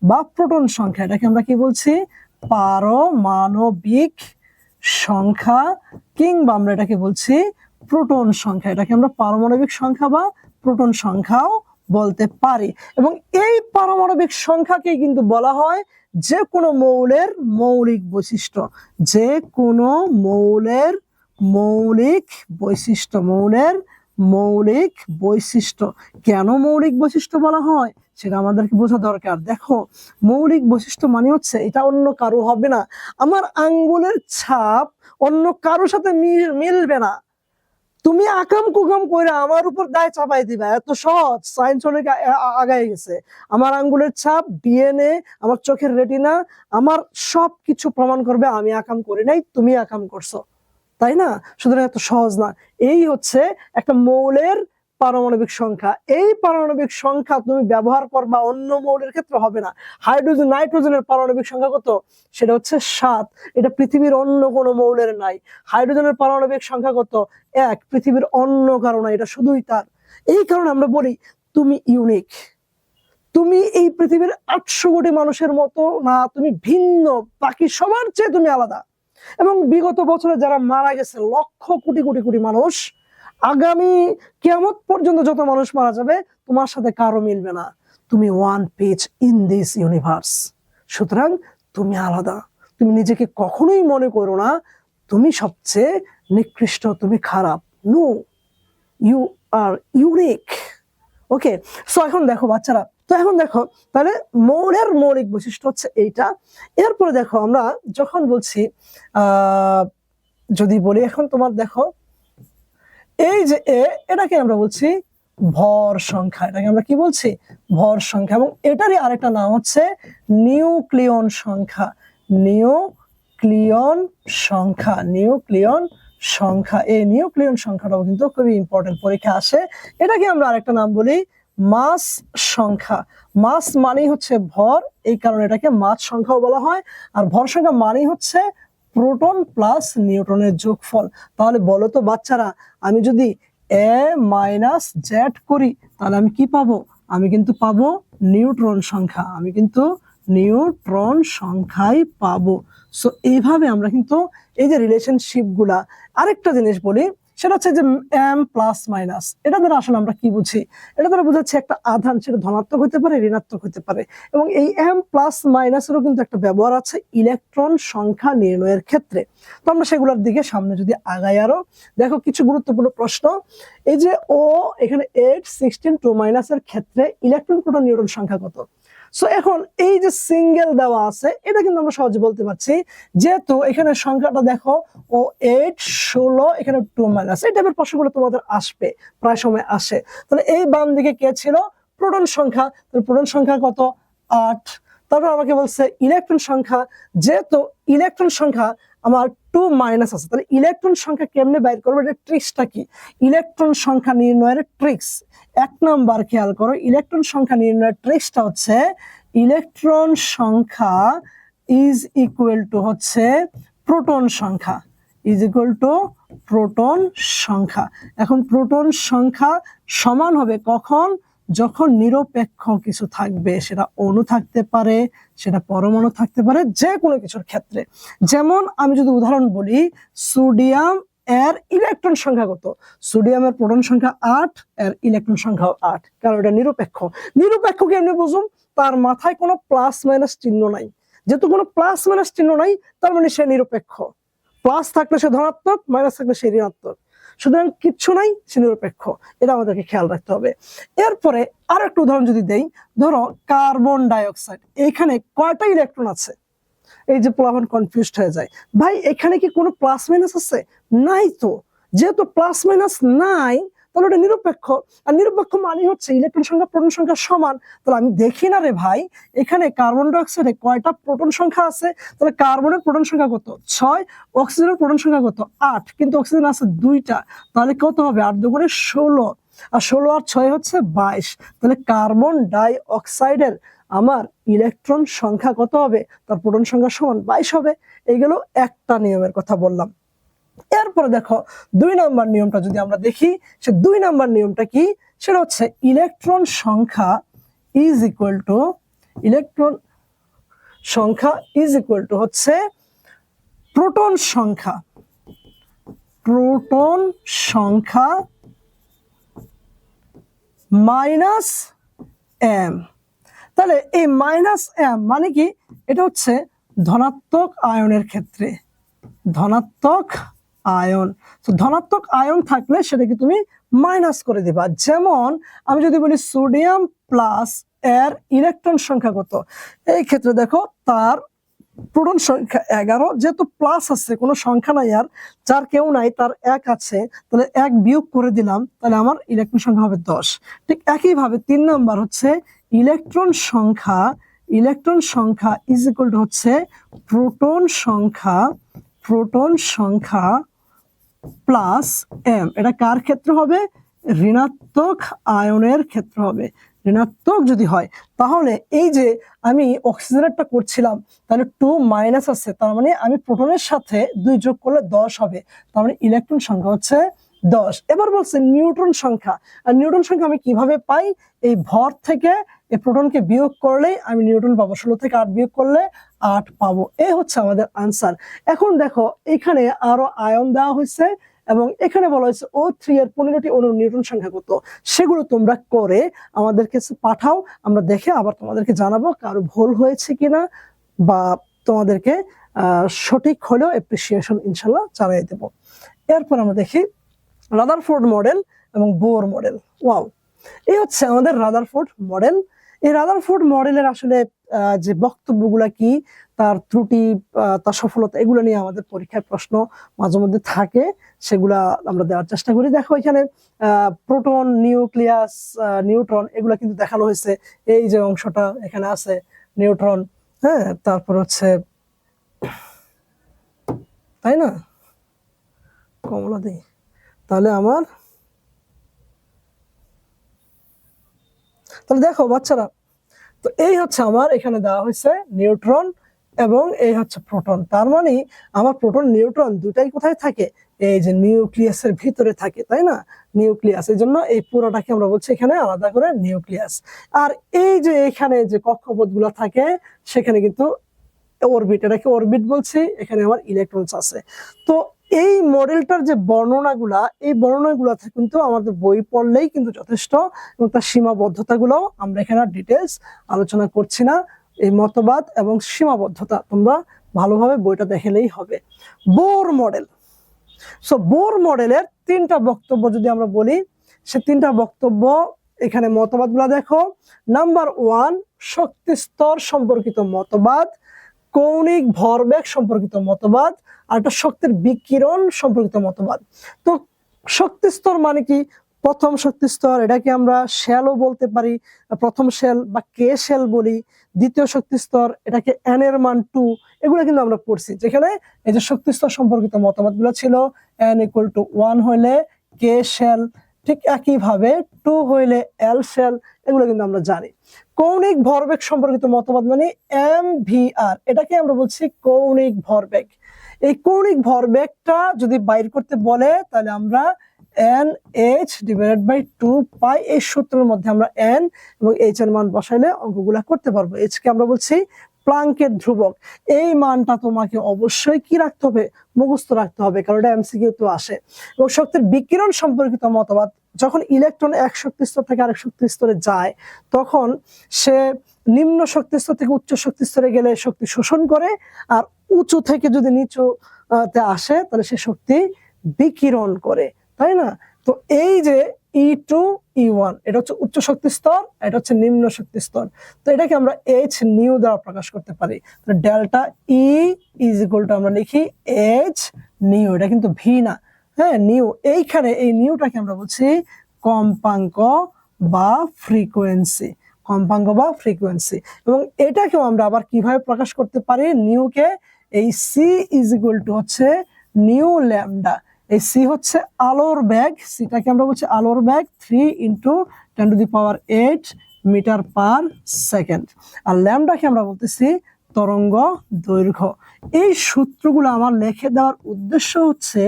বা প্রোটন সংখ্যা। এটাকে আমরা কি বলছি? পারমাণবিক সংখ্যা, কিংবা আমরা এটাকে বলছি প্রোটন সংখ্যা। এটাকে আমরা পারমাণবিক সংখ্যা বা প্রোটন সংখ্যাও বলতে পারি। এবং এই পারমাণবিক সংখ্যাকে কিন্তু বলা হয় যে কোনো মৌলের মৌলিক বৈশিষ্ট্য, যে কোনো মৌলের মৌলিক বৈশিষ্ট্য, মৌলের মৌলিক বৈশিষ্ট্য। কেন মৌলিক বৈশিষ্ট্য বলা হয় সেটা আমাদেরকে বোঝা দরকার। দেখো, মৌলিক বৈশিষ্ট্য মানে হচ্ছে এটা অন্য কারো হবে না। আমার আঙ্গুলের ছাপ অন্য কারোর সাথে মিলবে না। তুমি আকাম কুকাম করে আমার উপর দায় চাপাই দিবা, এত সহজ? সায়েন্স অনেক আগায় গেছে। আমার আঙ্গুলের ছাপ, ডিএনএ, আমার চোখের রেটিনা, আমার সবকিছু প্রমাণ করবে আমি আকাম করি নাই, তুমি আকাম করছো, তাই না? সুতরাং এত সহজ না। এই হচ্ছে একটা মৌলের পারমাণবিক সংখ্যা। এই পারমাণবিক সংখ্যা তুমি ব্যবহার করবা, অন্য মৌলের ক্ষেত্রে হবে না। হাইড্রোজেন, নাইট্রোজেনের পারমাণবিক সংখ্যা কত? সেটা হচ্ছে 7। এটা পৃথিবীর অন্য কোনো মৌলের নাই। হাইড্রোজেনের পারমাণবিক সংখ্যা কত? 1। পৃথিবীর অন্য কারো নাই, এটা শুধুই তার। এই কারণে আমরা বলি তুমি ইউনিক, তুমি এই পৃথিবীর 800 কোটি মানুষের মতো না, তুমি ভিন্ন, বাকি সবার চেয়ে তুমি আলাদা। এবং বিগত বছরে যারা মারা গেছে, লক্ষ কোটি কোটি কোটি মানুষ, আগামী কিয়ামত পর্যন্ত যত মানুষ মারা যাবে, তোমার সাথে কারো মিলবে না। তুমি one piece in this universe. সুতরাং তুমি আলাদা। তুমি নিজেকে কখনোই মনে করো না তুমি সবচেয়ে নিকৃষ্ট, তুমি খারাপ। No, you are unique. Okay, so এখন দেখো বাচ্চারা, তো এখন দেখো তাহলে মৌলের মৌলিক বৈশিষ্ট্য হচ্ছে এইটা। এরপরে দেখো আমরা যখন বলছি যদি বলি, এখন তোমার দেখো এই যে এটাকে আমরা বলছি ভর সংখ্যা। এটাকে আমরা কি বলছি? ভর সংখ্যা। এবং এটারই আরেকটা নাম হচ্ছে নিউক্লিয়ন সংখ্যা। নিউক্লিয়ন সংখ্যা, নিউক্লিয়ন সংখ্যা। এই নিউক্লিয়ন সংখ্যাটাও কিন্তু খুবই ইম্পর্টেন্ট, পরীক্ষা আসে। এটাকে আমরা আরেকটা নাম বলি মাস সংখ্যা। মাস মানেই হচ্ছে ভর, এই কারণে এটাকে মাস সংখ্যাও বলা হয়। আর ভর সংখ্যা মানেই হচ্ছে প্রোটন প্লাস নিউট্রনের যোগফল। তাহলে বলো তো বাচ্চারা, আমি যদি a - z করি তাহলে আমি কি পাবো? আমি কিন্তু পাবো নিউট্রন সংখ্যা, আমি কিন্তু নিউট্রন সংখ্যাই পাবো। সো এইভাবে আমরা কিন্তু এই যে রিলেশনশিপ গুলা, আরেকটা জিনিস বলি, সেটা হচ্ছে যে এম প্লাস মাইনাস। এটা দ্বারা আসলে আমরা কি বুঝি? এটা দ্বারা বোঝাচ্ছে একটা আধান, সেটা ধনাত্মক হতে পারে, ঋণাত্মক হতে পারে। এবং এই এম প্লাস মাইনাসেরও কিন্তু একটা ব্যবহার আছে ইলেকট্রন সংখ্যা নির্ণয়ের ক্ষেত্রে। তো আমরা সেগুলোর দিকে সামনে যদি আগাই আরো, দেখো কিছু গুরুত্বপূর্ণ প্রশ্ন। এই যে ও এখানে 8, 16, 2 মাইনাসের ক্ষেত্রে ইলেকট্রন, প্রোটন, নিউট্রন সংখ্যা কত? সো এখন এই যে সিঙ্গেল দেওয়া আছে, এটা কিন্তু আমরা সহজে বলতে পারছি, যেহেতু এখানে সংখ্যাটা দেখো ও 8, 16, এখানে 2 মাইনাস, এই টাইপের প্রশ্নগুলো তোমাদের আসবে, প্রায় সময় আসে। তাহলে এই বাম দিকে কে ছিল? প্রোটন সংখ্যা। তাহলে প্রোটন সংখ্যা কত? 8। তারপর আমাকে বলছে ইলেকট্রন সংখ্যা, যেহেতু ইলেকট্রন সংখ্যা আমার 2 মাইনাস আছে, তাহলে ইলেকট্রন সংখ্যা কেমনে বাইর করবো? এটা ট্রিক্সটা কি? ইলেকট্রন সংখ্যা নির্ণয়ের ট্রিক্স 1 নাম্বার, খেয়াল করো, ইলেকট্রন সংখ্যা নির্ণয়ের ট্রিক্সটা হচ্ছে ইলেকট্রন সংখ্যা ইজ ইকুয়াল টু হচ্ছে প্রোটন সংখ্যা, ইজ ইকুয়াল টু প্রোটন সংখ্যা। এখন প্রোটন সংখ্যা সমান হবে কখন? যখন নিরপেক্ষ কিছু থাকবে, সেটা অণু থাকতে পারে, সেটা পরমাণু থাকতে পারে, যে কোনো কিছুর ক্ষেত্রে। যেমন আমি যদি উদাহরণ বলি, সোডিয়াম এর ইলেকট্রন সংখ্যা কত? সোডিয়ামের প্রোটন সংখ্যা 8, এর ইলেকট্রন সংখ্যা 8, কারণ এটা নিরপেক্ষ। নিরপেক্ষ কেমনে বুঝুম? তার মাথায় কোনো প্লাস মাইনাস চিহ্ন নাই। যেহেতু কোনো প্লাস মাইনাস চিহ্ন নাই, তার মানে সে নিরপেক্ষ। প্লাস থাকলে সে ধনাত্মক, মাইনাস থাকলে সে ঋণাত্মক। সুতরাং কিচ্ছু নাই, সে নিরপেক্ষ। এটা আমাদেরকে খেয়াল রাখতে হবে। এরপরে আর একটা উদাহরণ যদি দেই, ধরো কার্বন ডাইঅক্সাইড, এখানে কয়টা ইলেকট্রন আছে? এই যে পোলাপান কনফিউজড হয়ে যায়, ভাই এখানে কি কোনো প্লাস মাইনাস আছে? নাই তো। যেহেতু প্লাস মাইনাস নাই, তাহলে ওটা নিরপেক্ষ। আর নিরপেক্ষ মানে হচ্ছে ইলেকট্রন সংখ্যা প্রোটন সংখ্যা সমান। তাহলে আমি দেখি না রে ভাই, এখানে কার্বন ডাইঅক্সাইডে কয়টা প্রোটন সংখ্যা আছে? তাহলে কার্বনের প্রোটন সংখ্যা কত? 6। অক্সিজেনের প্রোটন সংখ্যা কত? 8। কিন্তু অক্সিজেন আছে 2টা, তাহলে কত হবে? 8 দুগুণে 16, আর 16 আর 6 হচ্ছে 22। তাহলে কার্বন ডাই অক্সাইডের আমার ইলেকট্রন সংখ্যা কত হবে? তার প্রোটন সংখ্যা সমান 22 হবে। এইগুলো একটা নিয়মের কথা বললাম। এরপরে দেখো 2 নাম্বার নিয়মটা যদি আমরা দেখি, সে 2 নাম্বার নিয়মটা কি? সেটা হচ্ছে ইলেকট্রন সংখ্যা ইজ ইকুয়াল টু, ইলেকট্রন সংখ্যা ইজ ইকুয়াল টু হচ্ছে প্রোটন সংখ্যা, প্রোটন সংখ্যা মাইনাস এম। তাহলে এই মাইনাস এম মানে কি? এটা হচ্ছে ধনাত্মক আয়নের ক্ষেত্রে, ধনাত্মক আয়ন। তো ধনাত্মক আয়ন থাকলে সেটাকে তুমি মাইনাস করে দিবা। যেমন আমি যদি বলি সোডিয়াম প্লাস এর ইলেকট্রন সংখ্যা কত? এই ক্ষেত্রে দেখো তার প্রোটন সংখ্যা 11, যেহেতু প্লাস আছে, কোনো সংখ্যা নাই আর, যার কেউ নাই, তার 1 আছে, তাহলে 1 বিয়োগ করে দিলাম, তাহলে আমার ইলেকট্রন সংখ্যা হবে 10। ঠিক একইভাবে 3 নাম্বার হচ্ছে ইলেকট্রন সংখ্যা, ইলেকট্রন সংখ্যা ইজ ইকুয়াল টু হচ্ছে প্রোটন সংখ্যা, প্রোটন সংখ্যা প্লাস এম। এটা কার ক্ষেত্রে হবে? ঋণাত্মক আয়নের ক্ষেত্রে হবে। ঋণাত্মক যদি হয়, তাহলে এই যে আমি অক্সিজেনেরটা করছিলাম, তাহলে 2 মাইনাস আছে, তার মানে আমি প্রোটনের সাথে 2 যোগ করলে 10 হবে। তার মানে ইলেকট্রন সংখ্যা হচ্ছে 10। এবার বলছে নিউট্রন সংখ্যা। আর নিউট্রন সংখ্যা আমি কিভাবে পাই? এই ভর থেকে এই প্রোটনকে বিয়োগ করলেই আমি নিউট্রন পাবো। 16 থেকে 8 বিয়োগ করলে 8 পাবো। এই হচ্ছে আমাদের আনসার। এখন দেখো এখানে আরো আয়ন দেওয়া হয়েছে, এবং এখানে বলা হয়েছে O3 এর 15টি অণুর নিউট্রন সংখ্যা কত? সেগুলো তোমরা করে আমাদের কাছে পাঠাও, আমরা দেখে আবার তোমাদেরকে জানাবো কারো ভুল হয়েছে কিনা, বা তোমাদেরকে সঠিক হলেও অ্যাপ্রিসিয়েশন ইনশাল্লাহ জানিয়ে দেব। এরপর আমরা দেখি রাদারফোর্ড মডেল এবং বোর মডেল। ওয়াও, এই হচ্ছে আমাদের রাদারফোর্ড মডেল। এই রাদারফোর্ড মডেলের আসলে যে বক্তব্যগুলা কি, তার ত্রুটি, তার সফলতা, এগুলো নিয়ে আমাদের পরীক্ষায় প্রশ্ন মাঝে মধ্যে থাকে, সেগুলা আমরা দেওয়ার চেষ্টা করি। দেখো এখানে প্রোটন, নিউক্লিয়াস, নিউট্রন, এগুলা কিন্তু দেখানো হয়েছে। এই যে অংশটা এখানে আছে নিউট্রন, হ্যাঁ, তারপর হচ্ছে, তাই না, কমলা দিই, তাহলে আমার, তাহলে দেখো বাচ্চারা, তো এই হচ্ছে আমার এখানে দেওয়া হয়েছে নিউট্রন এবং এই হচ্ছে প্রোটন। তার মানে আমার প্রোটন নিউট্রন দুটাই কোথায় থাকে? এই যে নিউক্লিয়াসের ভিতরে থাকে, তাই না, নিউক্লিয়াস। এই জন্য এই পুরোটাকে আমরা বলছি এখানে আলাদা করে নিউক্লিয়াস। আর এই যে এখানে যে কক্ষপথ গুলা থাকে, সেখানে কিন্তু অরবিট, এটাকে অরবিট বলছি, এখানে আমার ইলেকট্রনস আছে। তো এই মডেলটার যে বর্ণনাগুলা, এই বর্ণনাগুলা কিন্তু আমাদের বই পড়লেই কিন্তু যথেষ্ট, এবং তার সীমাবদ্ধতাগুলো আমরা এখানে ডিটেলস আলোচনা করছি না। এই মতবাদ এবং সীমাবদ্ধতা তোমরা ভালোভাবে বইটা দেখলেই হবে। বোর মডেল, সো বোর মডেলের তিনটা বক্তব্য যদি আমরা বলি, সে তিনটা বক্তব্য এখানে মতবাদগুলো দেখো। নাম্বার 1 শক্তি স্তর সম্পর্কিত মতবাদ, কৌণিক ভরবেগ সম্পর্কিত মতবাদ, আর একটা শক্তির বিকিরণ সম্পর্কিত মতবাদ। তো শক্তি স্তর মানে কি? প্রথম শক্তি স্তর, এটাকে আমরা শেলও বলতে পারি, প্রথম শেল বা কে শেল বলি। দ্বিতীয় শক্তি স্তর, এটাকে n এর মান 2, এগুলো কিন্তু আমরা পড়ছি, যেখানে এই যে শক্তি স্তর সম্পর্কিত মতবাদগুলো ছিল n = 1 হইলে কে শেল, ঠিক একইভাবে 2 হইলে এল শেল, এগুলো কিন্তু আমরা জানি। কৌণিক ভরবেগ সম্পর্কিত মতবাদ মানে MVR, এটাকে আমরা বলছি কৌণিক ভরবেগ। এই কৌণিক ভরবেগটা যদি বাইর করতে বলে তাহলে আমরা NH/2 পাই, এই সূত্রের মধ্যে আমরা n এবং h এর মান বসাইলে অঙ্কগুলা করতে পারবো। h কে আমরা বলছি প্লাঙ্কের ধ্রুবক। এই মানটা তোমাকে অবশ্যই কি রাখতে হবে? মুখস্থ রাখতে হবে, কারণ এটা এমসিকিউ তো আসে। এবং শক্তির বিকিরণ সম্পর্কিত মতবাদ, যখন ইলেকট্রন এক শক্তি স্তর থেকে আরেক শক্তি স্তরে যায়, তখন সে নিম্ন শক্তি স্তর থেকে উচ্চ শক্তি স্তরে গেলে শক্তি শোষণ করে, আর উঁচু থেকে যদি নিচুতে আসে তাহলে সে শক্তি বিকিরণ করে, তাই না? তো এই যে E2 E1, এটা হচ্ছে উচ্চ শক্তি স্তর, এটা হচ্ছে নিম্ন শক্তি স্তর। তো এটাকে আমরা h নিউ দ্বারা প্রকাশ করতে পারি। ডেল্টা E = আমরা লিখি h নিউ, এটা কিন্তু ভি না, হ্যাঁ নিউ। এইখানে এই নিউটাকে আমরা বলছি কম্পাঙ্ক বা ফ্রিকোয়েন্সি, কম্পাঙ্ক বা ফ্রিকোয়েন্সি। এবং এটাকেও আমরা আবার কিভাবে প্রকাশ করতে পারি? নিউকে এই C = হচ্ছে নিউ ল্যামডা। এই সি হচ্ছে আলোর বেগ, সিটাকে আমরা বলছি আলোর বেগ 3 × 10⁸ মিটার/সেকেন্ড, আর ল্যামডাকে আমরা বলতেছি তরঙ্গ দৈর্ঘ্য। এই সূত্রগুলো আমার লিখে দেওয়ার উদ্দেশ্য হচ্ছে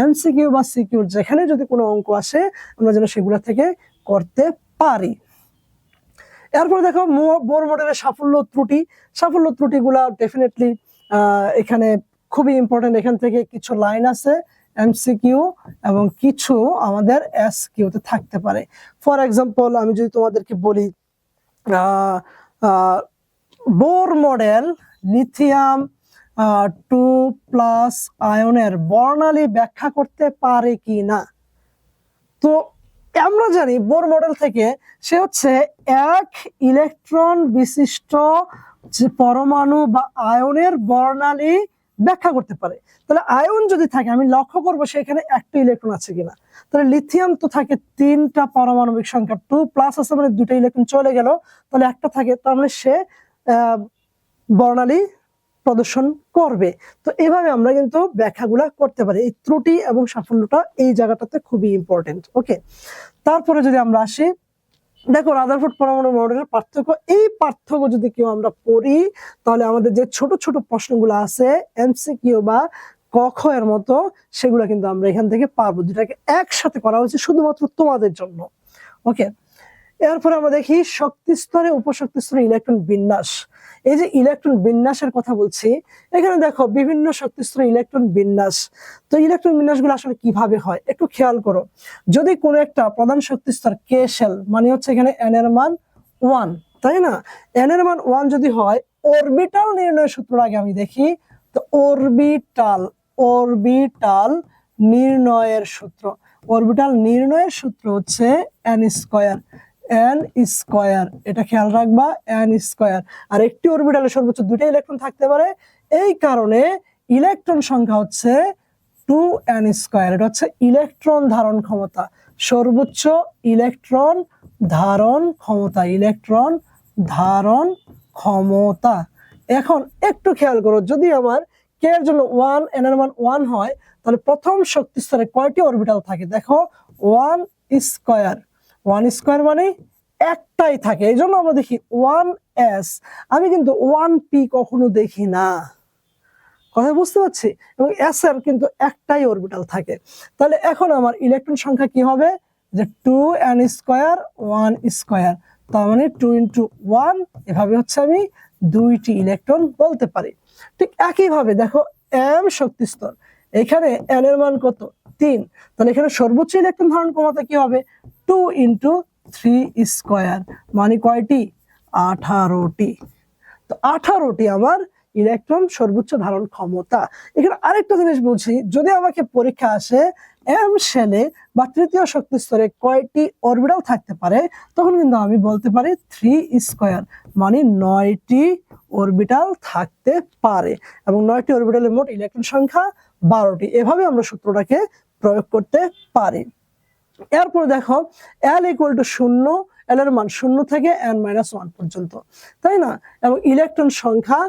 এমসিকিউ বা সিকিউ যেখানে যদি কোনো অঙ্ক আসে আমরা যেন সেগুলো থেকে করতে পারি। এরপরে দেখো বোর মডেলের সাফল্য ত্রুটি। সাফল্য ত্রুটিগুলা ডেফিনেটলি এখানে খুবই ইম্পর্টেন্ট। এখান থেকে কিছু লাইন আছে এমসিকিউ এবং কিছু আমাদের এসকিউতে থাকতে পারে। ফর এক্সাম্পল আমি যদি তোমাদেরকে বলি বোর মডেল লিথিয়াম 2+ আয়নের বর্ণালী ব্যাখ্যা করতে পারে কি না। তো আমরা জানি বোর মডেল থেকে সে হচ্ছে এক ইলেকট্রন বিশিষ্ট যে পরমাণু বা আয়নের বর্ণালী ব্যাখ্যা করতে পারে। তাহলে আয়ন যদি থাকে আমি লক্ষ্য করবো সেখানে একটা ইলেকট্রন আছে কিনা। তাহলে লিথিয়াম তো থাকে 3টা পারমাণবিক সংখ্যা, 2+ আছে মানে 2টা ইলেকট্রন চলে গেল, তাহলে একটা থাকে, তার মানে সে বর্ণালী প্রদর্শন করবে। তো এভাবে আমরা কিন্তু ব্যাখ্যাগুলা করতে পারি। এই ত্রুটি এবং সাফল্যটা এই জায়গাটাতে খুবই ইম্পর্টেন্ট। ওকে, তারপরে যদি আমরা আসি, দেখো রাদারফোর্ড পরমাণু মডেলের পার্থক্য। এই পার্থক্য যদি কেউ আমরা পড়ি তাহলে আমাদের যে ছোট ছোট প্রশ্নগুলো আছে এমসিকিউ বা ক খ এর মতো, সেগুলো কিন্তু আমরা এখান থেকে পারবো। দুটাকে একসাথে করা হয়েছে শুধুমাত্র তোমাদের জন্য। ওকে, এরপরে আমরা দেখি শক্তি স্তরে উপশক্তি স্তরে ইলেকট্রন বিন্যাস। এই যে ইলেকট্রন বিন্যাসের কথা বলছি, এখানে দেখো বিভিন্ন শক্তি স্তরে ইলেকট্রন বিন্যাস। তো ইলেকট্রন বিন্যাসগুলো আসলে কিভাবে হয় একটু খেয়াল করো। যদি কোনো একটা প্রধান শক্তি স্তর কে শেল মানে হচ্ছে এখানে n এর মান 1, তাই না? n এর মান 1 যদি হয়, অরবিটাল নির্ণয়ের সূত্র আগে আমি দেখি। তো অরবিটাল নির্ণয়ের সূত্র, অরবিটাল নির্ণয়ের সূত্র হচ্ছে n², এটা খেয়াল রাখবা, n²। আর একটি অরবিটালে সর্বোচ্চ 2টা ইলেকট্রন থাকতে পারে, এই কারণে ইলেকট্রন সংখ্যা হচ্ছে 2n²। এটা হচ্ছে ইলেকট্রন ধারণ ক্ষমতা, সর্বোচ্চ ইলেকট্রন ধারণ ক্ষমতা, ইলেকট্রন ধারণ ক্ষমতা। এখন একটু খেয়াল করো, যদি আমার কে এর জন্য 1, n এর মান 1 হয়, তাহলে প্রথম শক্তি স্তরে কয়টি অরবিটাল থাকে? দেখো 1² মানে একটাই থাকে, এই জন্য আমরা দেখি 1s। আমি কিন্তু 1p কখনো দেখি না, কথা বুঝতে পারছি? এবং s এর কিন্তু একটাই অরবিটাল থাকে। তাহলে এখন আমার ইলেকট্রন সংখ্যা কি হবে? যে 2n², 1², তার মানে 2 × 1। এভাবে হচ্ছে আমি 2টি ইলেকট্রন বলতে পারি। ঠিক একইভাবে দেখো m শক্তি স্তর, এখানে n এর মান কত 3, তাহলে এখানে সর্বোচ্চ ইলেকট্রন ধারণ ক্ষমতা কি হবে 2 × 3 স্কয়ার, মানে কয়টি 18টি। তো 18টি আমার ইলেকট্রন সর্বোচ্চ ধারণ ক্ষমতা। এখানে আরেকটা জিনিস বলছি, যদি আমাকে পরীক্ষা আসে m শেলে বা তৃতীয় শক্তি স্তরে কয়টি অরবিটাল থাকতে পারে, তখন কিন্তু আমি বলতে পারি 3 স্কয়ার, মানে 9টি অরবিটাল থাকতে পারে, এবং 9টি অরবিটালের মোট ইলেকট্রন সংখ্যা 12টি। এভাবে আমরা সূত্রটাকে প্রয়োগ করতে পারি। এরপরে দেখো L = 0, L এর মান 0 থেকে n-1 পর্যন্ত, তাই না? এবং ইলেকট্রন সংখ্যা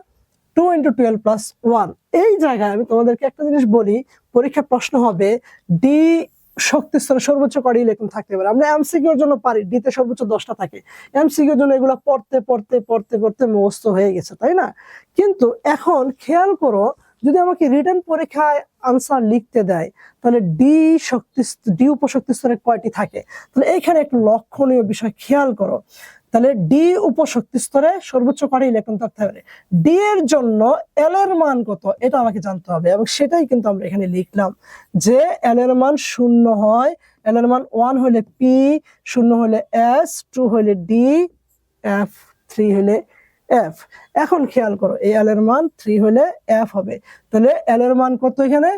2 × 12 + 1। এই জায়গায় আমি তোমাদেরকে একটা জিনিস বলি, পরীক্ষা প্রশ্ন হবে ডি শক্তি স্তরে সর্বোচ্চ কয়টি ইলেকট্রন থাকতে পারে। আমরা এমসিকিউর জন্য পারি ডি তে সর্বোচ্চ 10টা থাকে, এমসিকিউর জন্য এগুলো পড়তে পড়তে পড়তে পড়তে মুখস্থ হয়ে গেছে, তাই না? কিন্তু এখন খেয়াল করো, যদি আমাকে রিটেন পরীক্ষায় আনসার লিখতে দেয়, তাহলে ডি উপশক্তি স্তরে কয়টি থাকে, তাহলে এইখানে একটু লক্ষণীয় বিষয় খেয়াল করো। তাহলে ডি উপশক্তি স্তরে সর্বোচ্চ কয়টি ইলেকট্রন থাকতে পারে, ডি এর জন্য এল এর মান কত এটা আমাকে জানতে হবে, এবং সেটাই কিন্তু আমরা এখানে লিখলাম যে এল এর মান 0 হয়, এল এর মান 1 হলে পি, 0 হলে এস, 2 হলে ডি, এফ, 3 হলে এফ। এখন খেয়াল করো, এই এল এর মান 3 হলে এফ হবে, তাহলে এল এর মান কত এখানে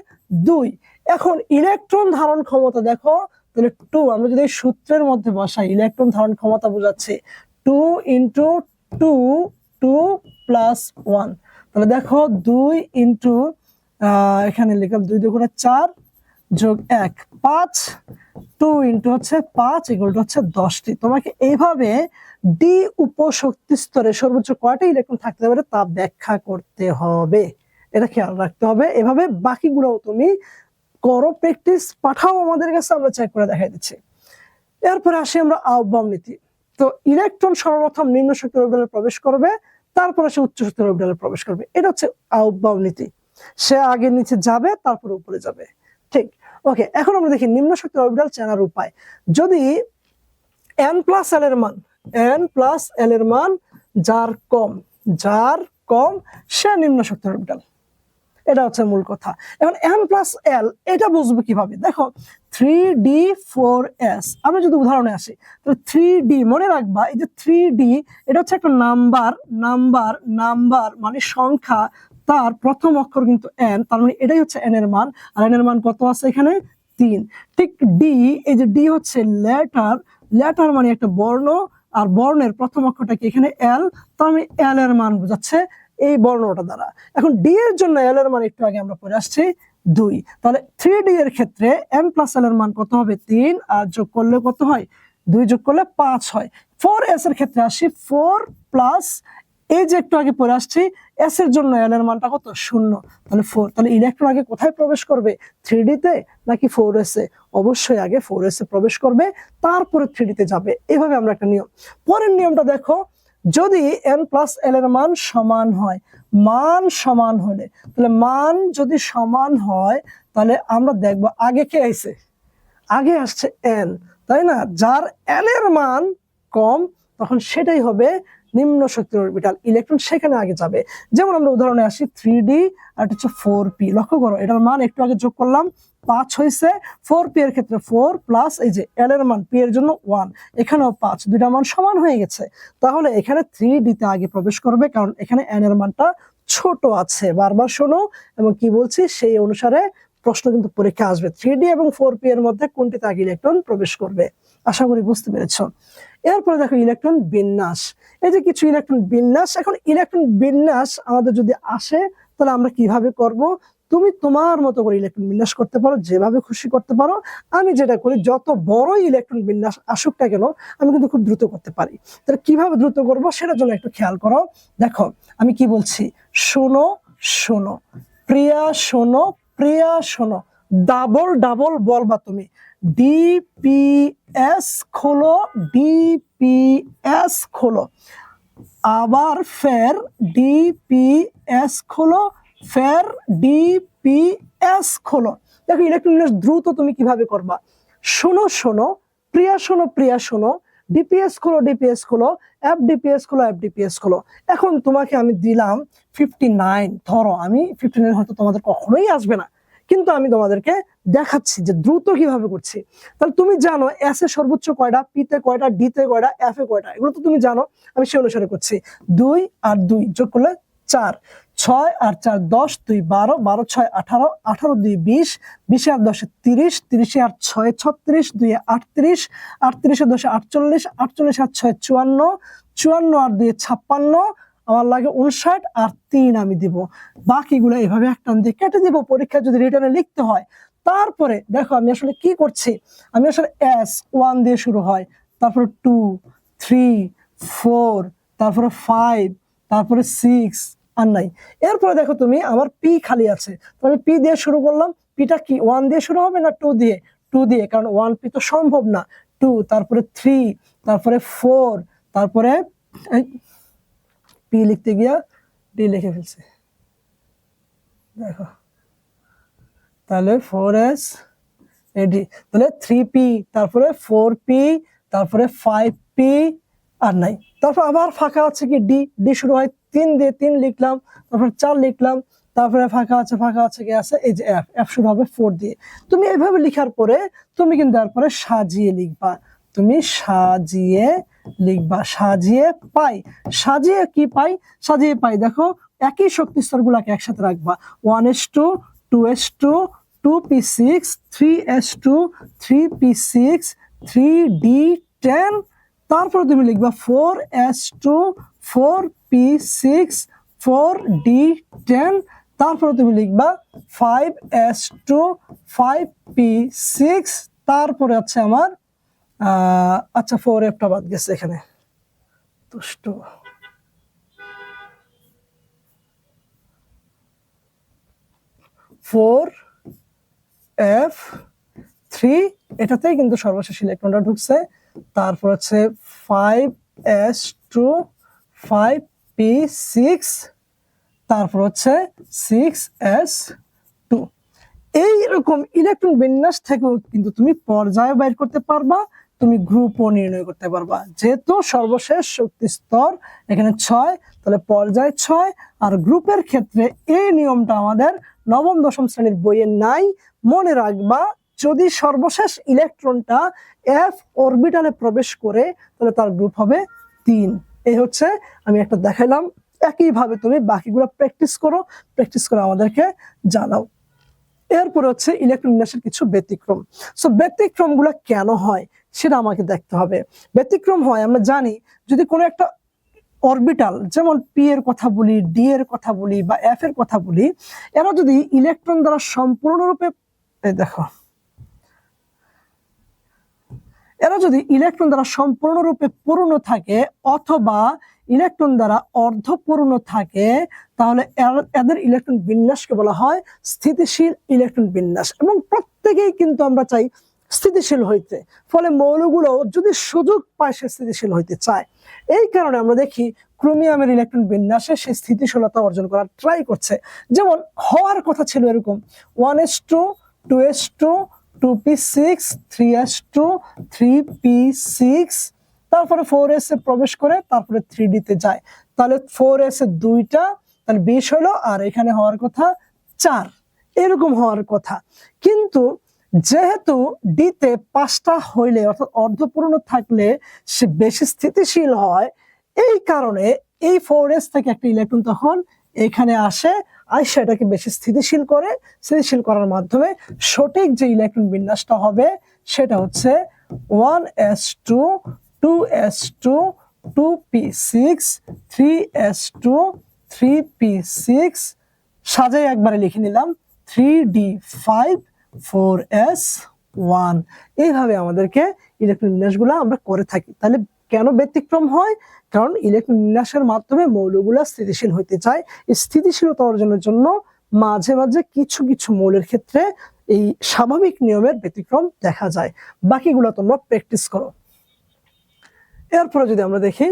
2। এখন ইলেকট্রন ধারণ ক্ষমতা দেখো, তাহলে 2 আমরা যদি সূত্রের মধ্যে বসাই, ইলেকট্রন ধারণ ক্ষমতা বোঝাচ্ছে 2 × 2, 2 + 1, তাহলে দেখো 2 × এখানে লিখলাম 2 × 2 = 4 + 1 5, 2 × হচ্ছে 5 = হচ্ছে 10টি। তোমাকে এইভাবে ডি উপশক্তি স্তরে সর্বোচ্চ কয়টা ইলেকট্রন থাকতে পারে তা ব্যাখ্যা করতে হবে, এটা খেয়াল রাখতে হবে। এভাবে বাকিগুলো তুমি করো, প্র্যাকটিস পাঠাও আমাদের কাছে, আমরা চেক করে দেখাই দিচ্ছি। এরপরে আসি আমরা আহ্বান নীতি। তো ইলেকট্রন সর্বপ্রথম নিম্ন শক্তির অরবিটালে প্রবেশ করবে, তারপরে সে উচ্চ শক্তির অরবিটালে প্রবেশ করবে, এটা হচ্ছে আহ্বান নীতি। সে আগে নিচে যাবে, তারপরে উপরে যাবে, ঠিক। ওকে, এখন আমরা দেখি নিম্ন শক্তির অরবিটাল চেনার উপায়। যদি n+l এর মান, n+l এর মান যার কম সে নিম্ন শক্তির অরবিটাল, এটা হচ্ছে মূল কথা। এখন n+l এটা বুঝবো কিভাবে, দেখো 3d4s, আমরা যদি উদাহরণে আসি, তো 3d মনে রাখবা, এই যে 3d এটা হচ্ছে একটা নাম্বার মানে সংখ্যা, তার প্রথম অক্ষর কিন্তু n, তার মানে এটাই হচ্ছে n এর মান, আর n এর মান কত আছে এখানে 3। ঠিক d, এই যে d হচ্ছে লেটার মানে একটা বর্ণ, আর বর্ণের প্রথম অক্ষরটাকে এখানে l, তার মানে l এর মান বোঝাচ্ছে এই বর্ণটা দ্বারা। এখন ডি এর জন্য এল এর মান একটু আগে আমরা পড়ে আসছি 2, তাহলে 3d এর ক্ষেত্রে n+l এর মান কত হবে 3, আর যোগ করলে কত হয় 2 যোগ করলে 5 হয়। 4s এর ক্ষেত্রে আসি, 4 প্লাস এই যে একটু আগে পড়ে আসছি এস এর জন্য এল এর মানটা কত 0, তাহলে 4। তাহলে ইলেকট্রন আগে কোথায় প্রবেশ করবে 3d তে নাকি 4s এ? অবশ্যই আগে 4s এ প্রবেশ করবে, তারপরে 3d তে যাবে। এভাবে আমরা একটা নিয়ম। পরের নিয়মটা দেখো, যদি n+l এর মান সমান হয়, তাহলে মান যদি সমান হয়, তাহলে আমরা দেখব আগে কে আইছে, আগে আসছে n, তাই না? যার n এর মান কম, তখন সেটাই হবে নিম্ন শক্তির অরবিটাল, ইলেকট্রন সেখানে আগে যাবে। যেমন আমরা উদাহরণে আসি 3d আর এটা হচ্ছে 4p, লক্ষ্য করো এটার মান একটু আগে যোগ করলাম 5 হয়েছে, 4p এর ক্ষেত্রে 4 প্লাস এই যে l এর মান p এর জন্য 1, এখানেও 5, দুইটা মান সমান হয়ে গেছে, তাহলে এখানে 3d তে আগে প্রবেশ করবে, কারণ এখানে n এর মানটা ছোট আছে। বারবার শোনো এবং কি বলছি সেই অনুসারে প্রশ্ন কিন্তু পরীক্ষা আসবে, 3d এবং 4p এর মধ্যে কোনটিতে আগে ইলেকট্রন প্রবেশ করবে। আশা করি বুঝতে পেরেছো। এরপরে দেখো ইলেকট্রন বিন্যাস, এই যে কিছু ইলেকট্রন বিন্যাস। এখন ইলেকট্রন বিন্যাস আমাদের যদি আসে, তাহলে আমরা কিভাবে করব, তুমি তোমার মতো করে ইলেকট্রন বিন্যাস করতে পারো, যেভাবে খুশি করতে পারো। আমি যেটা করি, যত বড় ইলেকট্রন বিন্যাস আসুক না কেন, আমি কিন্তু খুব দ্রুত করতে পারি। তাহলে কিভাবে দ্রুত করব সেটার জন্য একটু খেয়াল করো। দেখো আমি কি বলছি, শোনো প্রিয়া শোনো, ডাবল বলবা তুমি, ডিপিএস খোলো, আবার ফের ডিপিএস খোলো, ফের ডিপিএস খোলো। দেখো ইলেকট্রন বিন্যাস দ্রুত তুমি কিভাবে করবা, শোনো প্রিয়া শোনো, ডিপিএস খোলো, এফডিপিএস খোলো। এখন তোমাকে আমি দিলাম 59, ধরো আমি 59 হয়তো তোমাদের কখনোই আসবে না, কিন্তু আমি তোমাদেরকে দেখাচ্ছি যে দ্রুত কিভাবে করছি। তাহলে তুমি জানো এস এ সর্বোচ্চ কয়টা, পি তে কয়টা, ডি তে কয়টা, এফ এ কয়টা, এগুলো তো তুমি জানো। আমি সেই অনুসারে করছি। 2 আর 2 যোগ করলে 4, 6 আর 4 10, 2 12, 12 6 18, 18 2 20, 20 আর 10 30, 30 আর 6 36, 2 38, 38 আর 10 48, 48 আর 6 54, 54 আর 2 56, আমার লাগে 59 আর 3 আমি দিব। বাকিগুলো এইভাবে একটা দিয়ে কেটে দিব পরীক্ষা যদি রিটার্নে লিখতে হয়। তারপরে দেখো আমি আসলে কি করছি, আমি আসলে এস 1 দিয়ে শুরু হয়, তারপরে 2 3 4, তারপরে 5, তারপরে 6 আর নাই। এরপরে দেখো তুমি আমার পি খালি আছে, তো আমি পি দিয়ে শুরু করলাম। পিটা কি 1 দিয়ে শুরু হবে না 2 দিয়ে? 2 দিয়ে, কারণ 1 পি তো সম্ভব না। 2, তারপরে 3, তারপরে 4, তারপরে পি লিখতে গিয়া ডি লিখে ফেলছে দেখো। তাহলে 4s এডি, তাহলে 3p, তারপরে 4p, তারপরে 5p আর নাই। তারপর আবার ফাঁকা আছে কি ডি, ডি শুরু হয় 3 দিয়ে, 3 লিখলাম, তারপর 4 লিখলাম, তারপরে ফাঁকা আছে কি আছে, এই যে এফ, এফ শুরু হবে 4 দিয়ে। তুমি এইভাবে লিখার পরে তুমি কিন্তু তারপরে সাজিয়ে লিখবা, তুমি সাজিয়ে লিখবা, সাজিয়ে পাই। সাজিয়ে কি পাই? সাজিয়ে পাই দেখো একই শক্তি স্তরগুলোকে একসাথে রাখবা। 1s2, 2s2, 2p6, 3s2, 3p6, 3d10, তারপরে তুমি লিখবা 4s2, 4p6, 4d10, তারপরে তুমি লিখবা 5s2, 5p6, তারপরে আছে আমার আচ্ছা 4f টা বাদ গেছে এখানে, দুষ্ট। 4f3, এটাতেই কিন্তু সর্বশেষ ইলেকট্রনটা ঢুকছে। তারপর হচ্ছে 5s2, 5p6, তারপর হচ্ছে 6s2। এইরকম ইলেকট্রন বিন্যাস থেকেও কিন্তু তুমি পর্যায় বাইর করতে পারবা, তুমি গ্রুপও নির্ণয় করতে পারবা। যেহেতু সর্বশেষ শক্তি স্তর এখানে 6, তাহলে পর্যায় 6। আর গ্রুপের ক্ষেত্রে এই নিয়মটা আমাদের নবম দশম শ্রেণীর বইয়ে নাই। মনে রাখবা যদি সর্বশেষ ইলেকট্রনটা এফ অরবিটালে প্রবেশ করে তাহলে তার গ্রুপ হবে 3। এই হচ্ছে আমি একটা দেখাইলাম। একইভাবে তুমি বাকিগুলো প্র্যাকটিস করো, প্র্যাকটিস করে আমাদেরকে জানাও। এরপর হচ্ছে ইলেকট্রন বিন্যাসের কিছু ব্যতিক্রম। সো ব্যতিক্রম গুলা কেন হয় সেটা আমাকে দেখতে হবে। ব্যতিক্রম হয় আমরা জানি যদি কোনো একটা অরবিটাল, যেমন পি এর কথা বলি, ডি এর কথা বলি বা এফ এর কথা বলি, এরা যদি ইলেকট্রন দ্বারা সম্পূর্ণরূপে দেখো, এরা যদি ইলেকট্রন দ্বারা সম্পূর্ণরূপে পূর্ণ থাকে অথবা ইলেকট্রন দ্বারা অর্ধপূর্ণ থাকে, তাহলে এদের ইলেকট্রন বিন্যাসকে বলা হয় স্থিতিশীল ইলেকট্রন বিন্যাস। এবং প্রত্যেকেই কিন্তু আমরা চাই স্থিতিশীল হইতে, ফলে মৌলগুলো যদি সুযোগ পায় সে স্থিতিশীল হইতে চায়। এই কারণে আমরা দেখি ক্রোমিয়ামের ইলেকট্রন বিন্যাসে সে স্থিতিশীলতা অর্জন করার ট্রাই করছে। যেমন হওয়ার কথা ছিল এরকম 1s2, 2s2, 2p6, 3s2, 3p6, তারপরে 4s এ প্রবেশ করে তারপরে 3d তে যায়। তাহলে 4s এ 2টা, তাহলে 20 হলো, আর এখানে হওয়ার কথা 4, এরকম হওয়ার কথা। কিন্তু যেহেতু ডি তে 5টা হইলে অর্থাৎ অর্ধপূর্ণ থাকলে সে বেশি স্থিতিশীল হয়, এই কারণে এই 4s থেকে একটা ইলেকট্রন তখন এখানে আসে, আর সেটাকে বেশি স্থিতিশীল করে। স্থিতিশীল করার মাধ্যমে সঠিক যে ইলেকট্রন বিন্যাসটা হবে সেটা হচ্ছে 1s2, 2s2, 2p6, 3s2, 3p6, সাজাই একবারে লিখে নিলাম 3d5, 4s1। এইভাবে আমাদেরকে ইলেকট্রন বিন্যাসগুলো আমরা করে থাকি। তাহলে কেন ব্যতিক্রম হয়? কারণ ইলেকট্রন বিন্যাসের মাধ্যমে মৌলগুলো স্থিতিশীল হতে চায়। এই স্থিতিশীলতা অর্জনের জন্য মাঝে মাঝে কিছু কিছু মৌলের ক্ষেত্রে এই স্বাভাবিক নিয়মের ব্যতিক্রম দেখা যায়। বাকিগুলো তোমরা প্র্যাকটিস করো। এরপরে যদি আমরা দেখি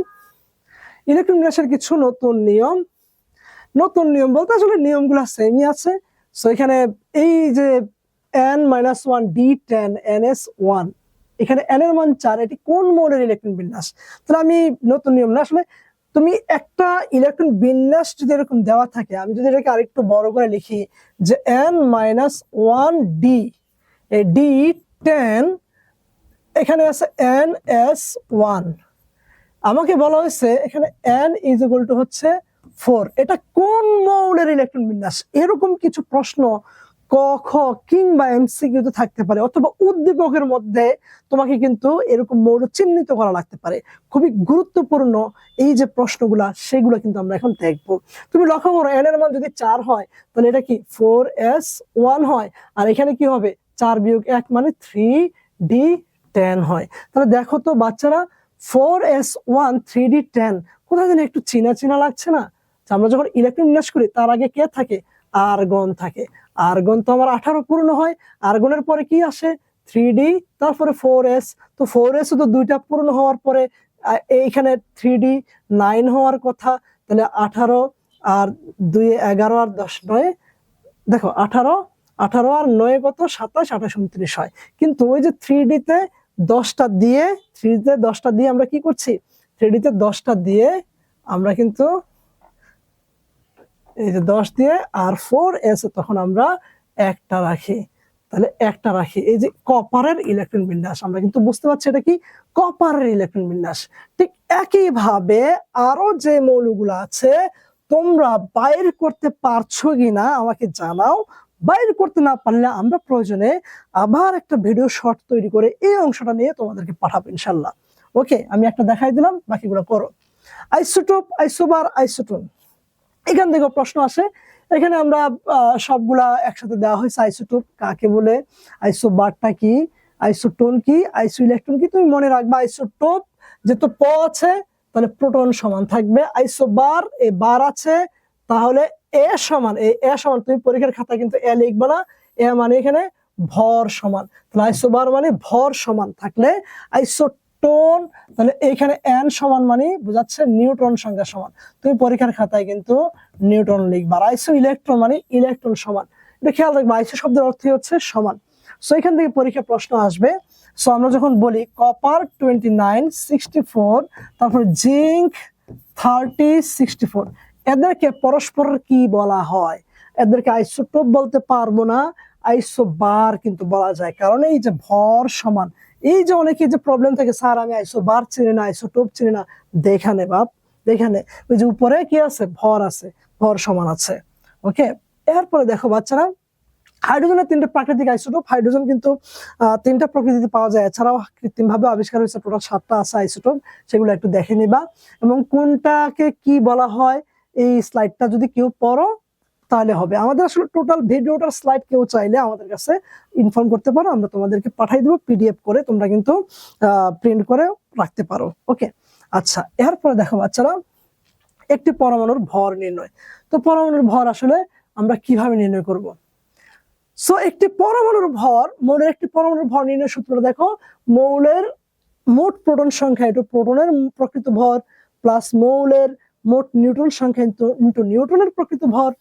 ইলেকট্রন বিন্যাসের কিছু নতুন নিয়ম। নতুন নিয়ম বলতে আসলে নিয়মগুলো সেমই আছে। সো এখানে এই যে n-1 d10 ns1, এখানে n এর মান 4, এটি কোন মৌলের ইলেকট্রন বিন্যাস? তাহলে আমি নতুন নিয়ম না, আসলে তুমি একটা ইলেকট্রন বিন্যাস যদি এরকম দেওয়া থাকে, আমি যদি এটাকে আরেকটু বড় করে লিখি যে n-1d, এই d10, এখানে আছে ns1, আমাকে বলা হয়েছে এখানে n ইজ ইকুয়াল টু হচ্ছে 4, এটা কোন মৌলের ইলেকট্রন বিন্যাস? এরকম কিছু প্রশ্ন ক, খ কিংবা এমসিকিউ তে থাকতে পারে, অথবা উদ্দীপকের মধ্যে তোমাকে কিন্তু এরকম মৌল চিহ্নিত করা লাগতে পারে। খুবই গুরুত্বপূর্ণ এই যে প্রশ্নগুলা, সেগুলো কিন্তু আমরা এখন দেখবো। তুমি লক্ষ্য করো, n এর মান যদি 4 হয় তাহলে এটা কি 4s1 হয়, আর এখানে কি হবে 4 বিয়োগ 1 মানে 3d10 হয়। তাহলে দেখো তো বাচ্চারা, 4s1 3d10 কোথায় যেন একটু চিনা চিনা লাগছে না? আমরা যখন ইলেকট্রন বিন্যাস করি তার আগে কে থাকে? আর্গন থাকে। আর্গন তো আমার 18 পূর্ণ হয়, আর্গনের পরে কি আসে? 3d, তারপরে 4s, তো 4s তো দুইটা পূর্ণ হওয়ার পরে এইখানে 3d 9 হওয়ার কথা, তাহলে 18 আর 2 11 আর 10 9, দেখো 18 18 আর 9 কত? 27 28 29 হয়। কিন্তু ওই যে 3d তে 10টা দিয়ে, 3d তে 10টা দিয়ে আমরা কি করছি? 3d তে 10টা দিয়ে আমরা কিন্তু এই যে 10 দিয়ে আর 4s তখন আমরা একটা রাখি, তাহলে একটা রাখি। এই যে কপারের ইলেকট্রন বিন্যাস, আমরা কিন্তু বুঝতে পারছি এটা কি কপারের ইলেকট্রন বিন্যাস। ঠিক একই ভাবে আরো যে মৌলগুলো আছে তোমরা বাইর করতে পারছো কিনা আমাকে জানাও। বাইর করতে না পারলে আমরা প্রয়োজনে আবার একটা ভিডিও শর্ট তৈরি করে এই অংশটা নিয়ে তোমাদেরকে পাঠাবো ইনশাল্লাহ। ওকে, আমি একটা দেখাই দিলাম, বাকিগুলো করো। আইসোটোপ, আইসোবার, আইসোটোন, এখান থেকে প্রশ্ন আসে। এখানে আমরা সবগুলা একসাথে দেওয়া হয়েছে। আইসোটোপ কাকে বলে, আইসোবারটা কি, আইসোটোন কি, আইসো ইলেকট্রন কি। তুমি মনে রাখবা আইসোটোপ যেহেতু প আছে তাহলে প্রোটন সমান থাকবে, আইসোবার এ বার আছে তাহলে এ সমান, এই এ সমান, তুমি পরীক্ষার খাতায় কিন্তু এ লিখবে না, এ মানে এখানে ভর সমান, তাহলে আইসোবার মানে ভর সমান থাকলে আইসোটোন, তাহলে এইখানে n সমান মানে বোঝাচ্ছে নিউট্রন সংখ্যা সমান, তুমি পরীক্ষার খাতায় কিন্তু নিউটন লিখবা। আইসো ইলেকট্রন মানে ইলেকট্রন সমান, এটা খেয়াল রাখবা, আইসো শব্দের অর্থ হচ্ছে সমান। সো এখান থেকে পরীক্ষা প্রশ্ন আসবে। সো আমরা যখন বলি কপার 29 64, তারপর জিঙ্ক 30 64, এদেরকে পরস্পরের কি বলা হয়? এদেরকে আইসোটোপ বলতে পারবো না, আইসোবার কিন্তু বলা যায়, কারণ এই যে ভর সমান। এই যে অনেকে যে প্রবলেম থাকে, স্যার আমি আইসোবার চিনি না, আইসোটোপ চিনি না, দেখানে বাপ দেখানে, ওই যে উপরে কি আছে? ভর আছে, ভর সমান আছে। ওকে, এরপরে দেখো বাচ্চারা, হাইড্রোজেনের 3টা প্রাকৃতিক আইসোটোপ। হাইড্রোজেন কিন্তু 3টা প্রকৃতিতে পাওয়া যায়, এছাড়াও কৃত্রিম ভাবে আবিষ্কার হয়েছে টোটাল 7টা আছে আইসোটোপ, সেগুলো একটু দেখে নিবা। এবং কোনটাকে কি বলা হয় এই স্লাইডটা যদি কেউ পড়ো তাহলে হবে। আমাদের আসলে টোটাল ভিডিওটার স্লাইড কেউ চাইলে আমাদের কাছে ইনফর্ম করতে পারো, আমরা তোমাদেরকে পাঠাই দেবো পিডিএফ করে, তোমরা কিন্তু প্রিন্ট করে রাখতে পারো। ওকে, আচ্ছা, এরপরে দেখো বাচ্চারা, একটি পরমাণুর ভর নির্ণয়। তো পরমাণুর ভর আসলে আমরা কিভাবে নির্ণয় করব? সো একটি পরমাণুর ভর, মৌলের একটি পরমাণুর ভর নির্ণয় সূত্রটা দেখো, মৌলের মোট প্রোটন সংখ্যা ইনটু প্রোটনের প্রকৃত ভর প্লাস মৌলের মোট নিউট্রন সংখ্যা ইনটু নিউট্রনের প্রকৃত ভর।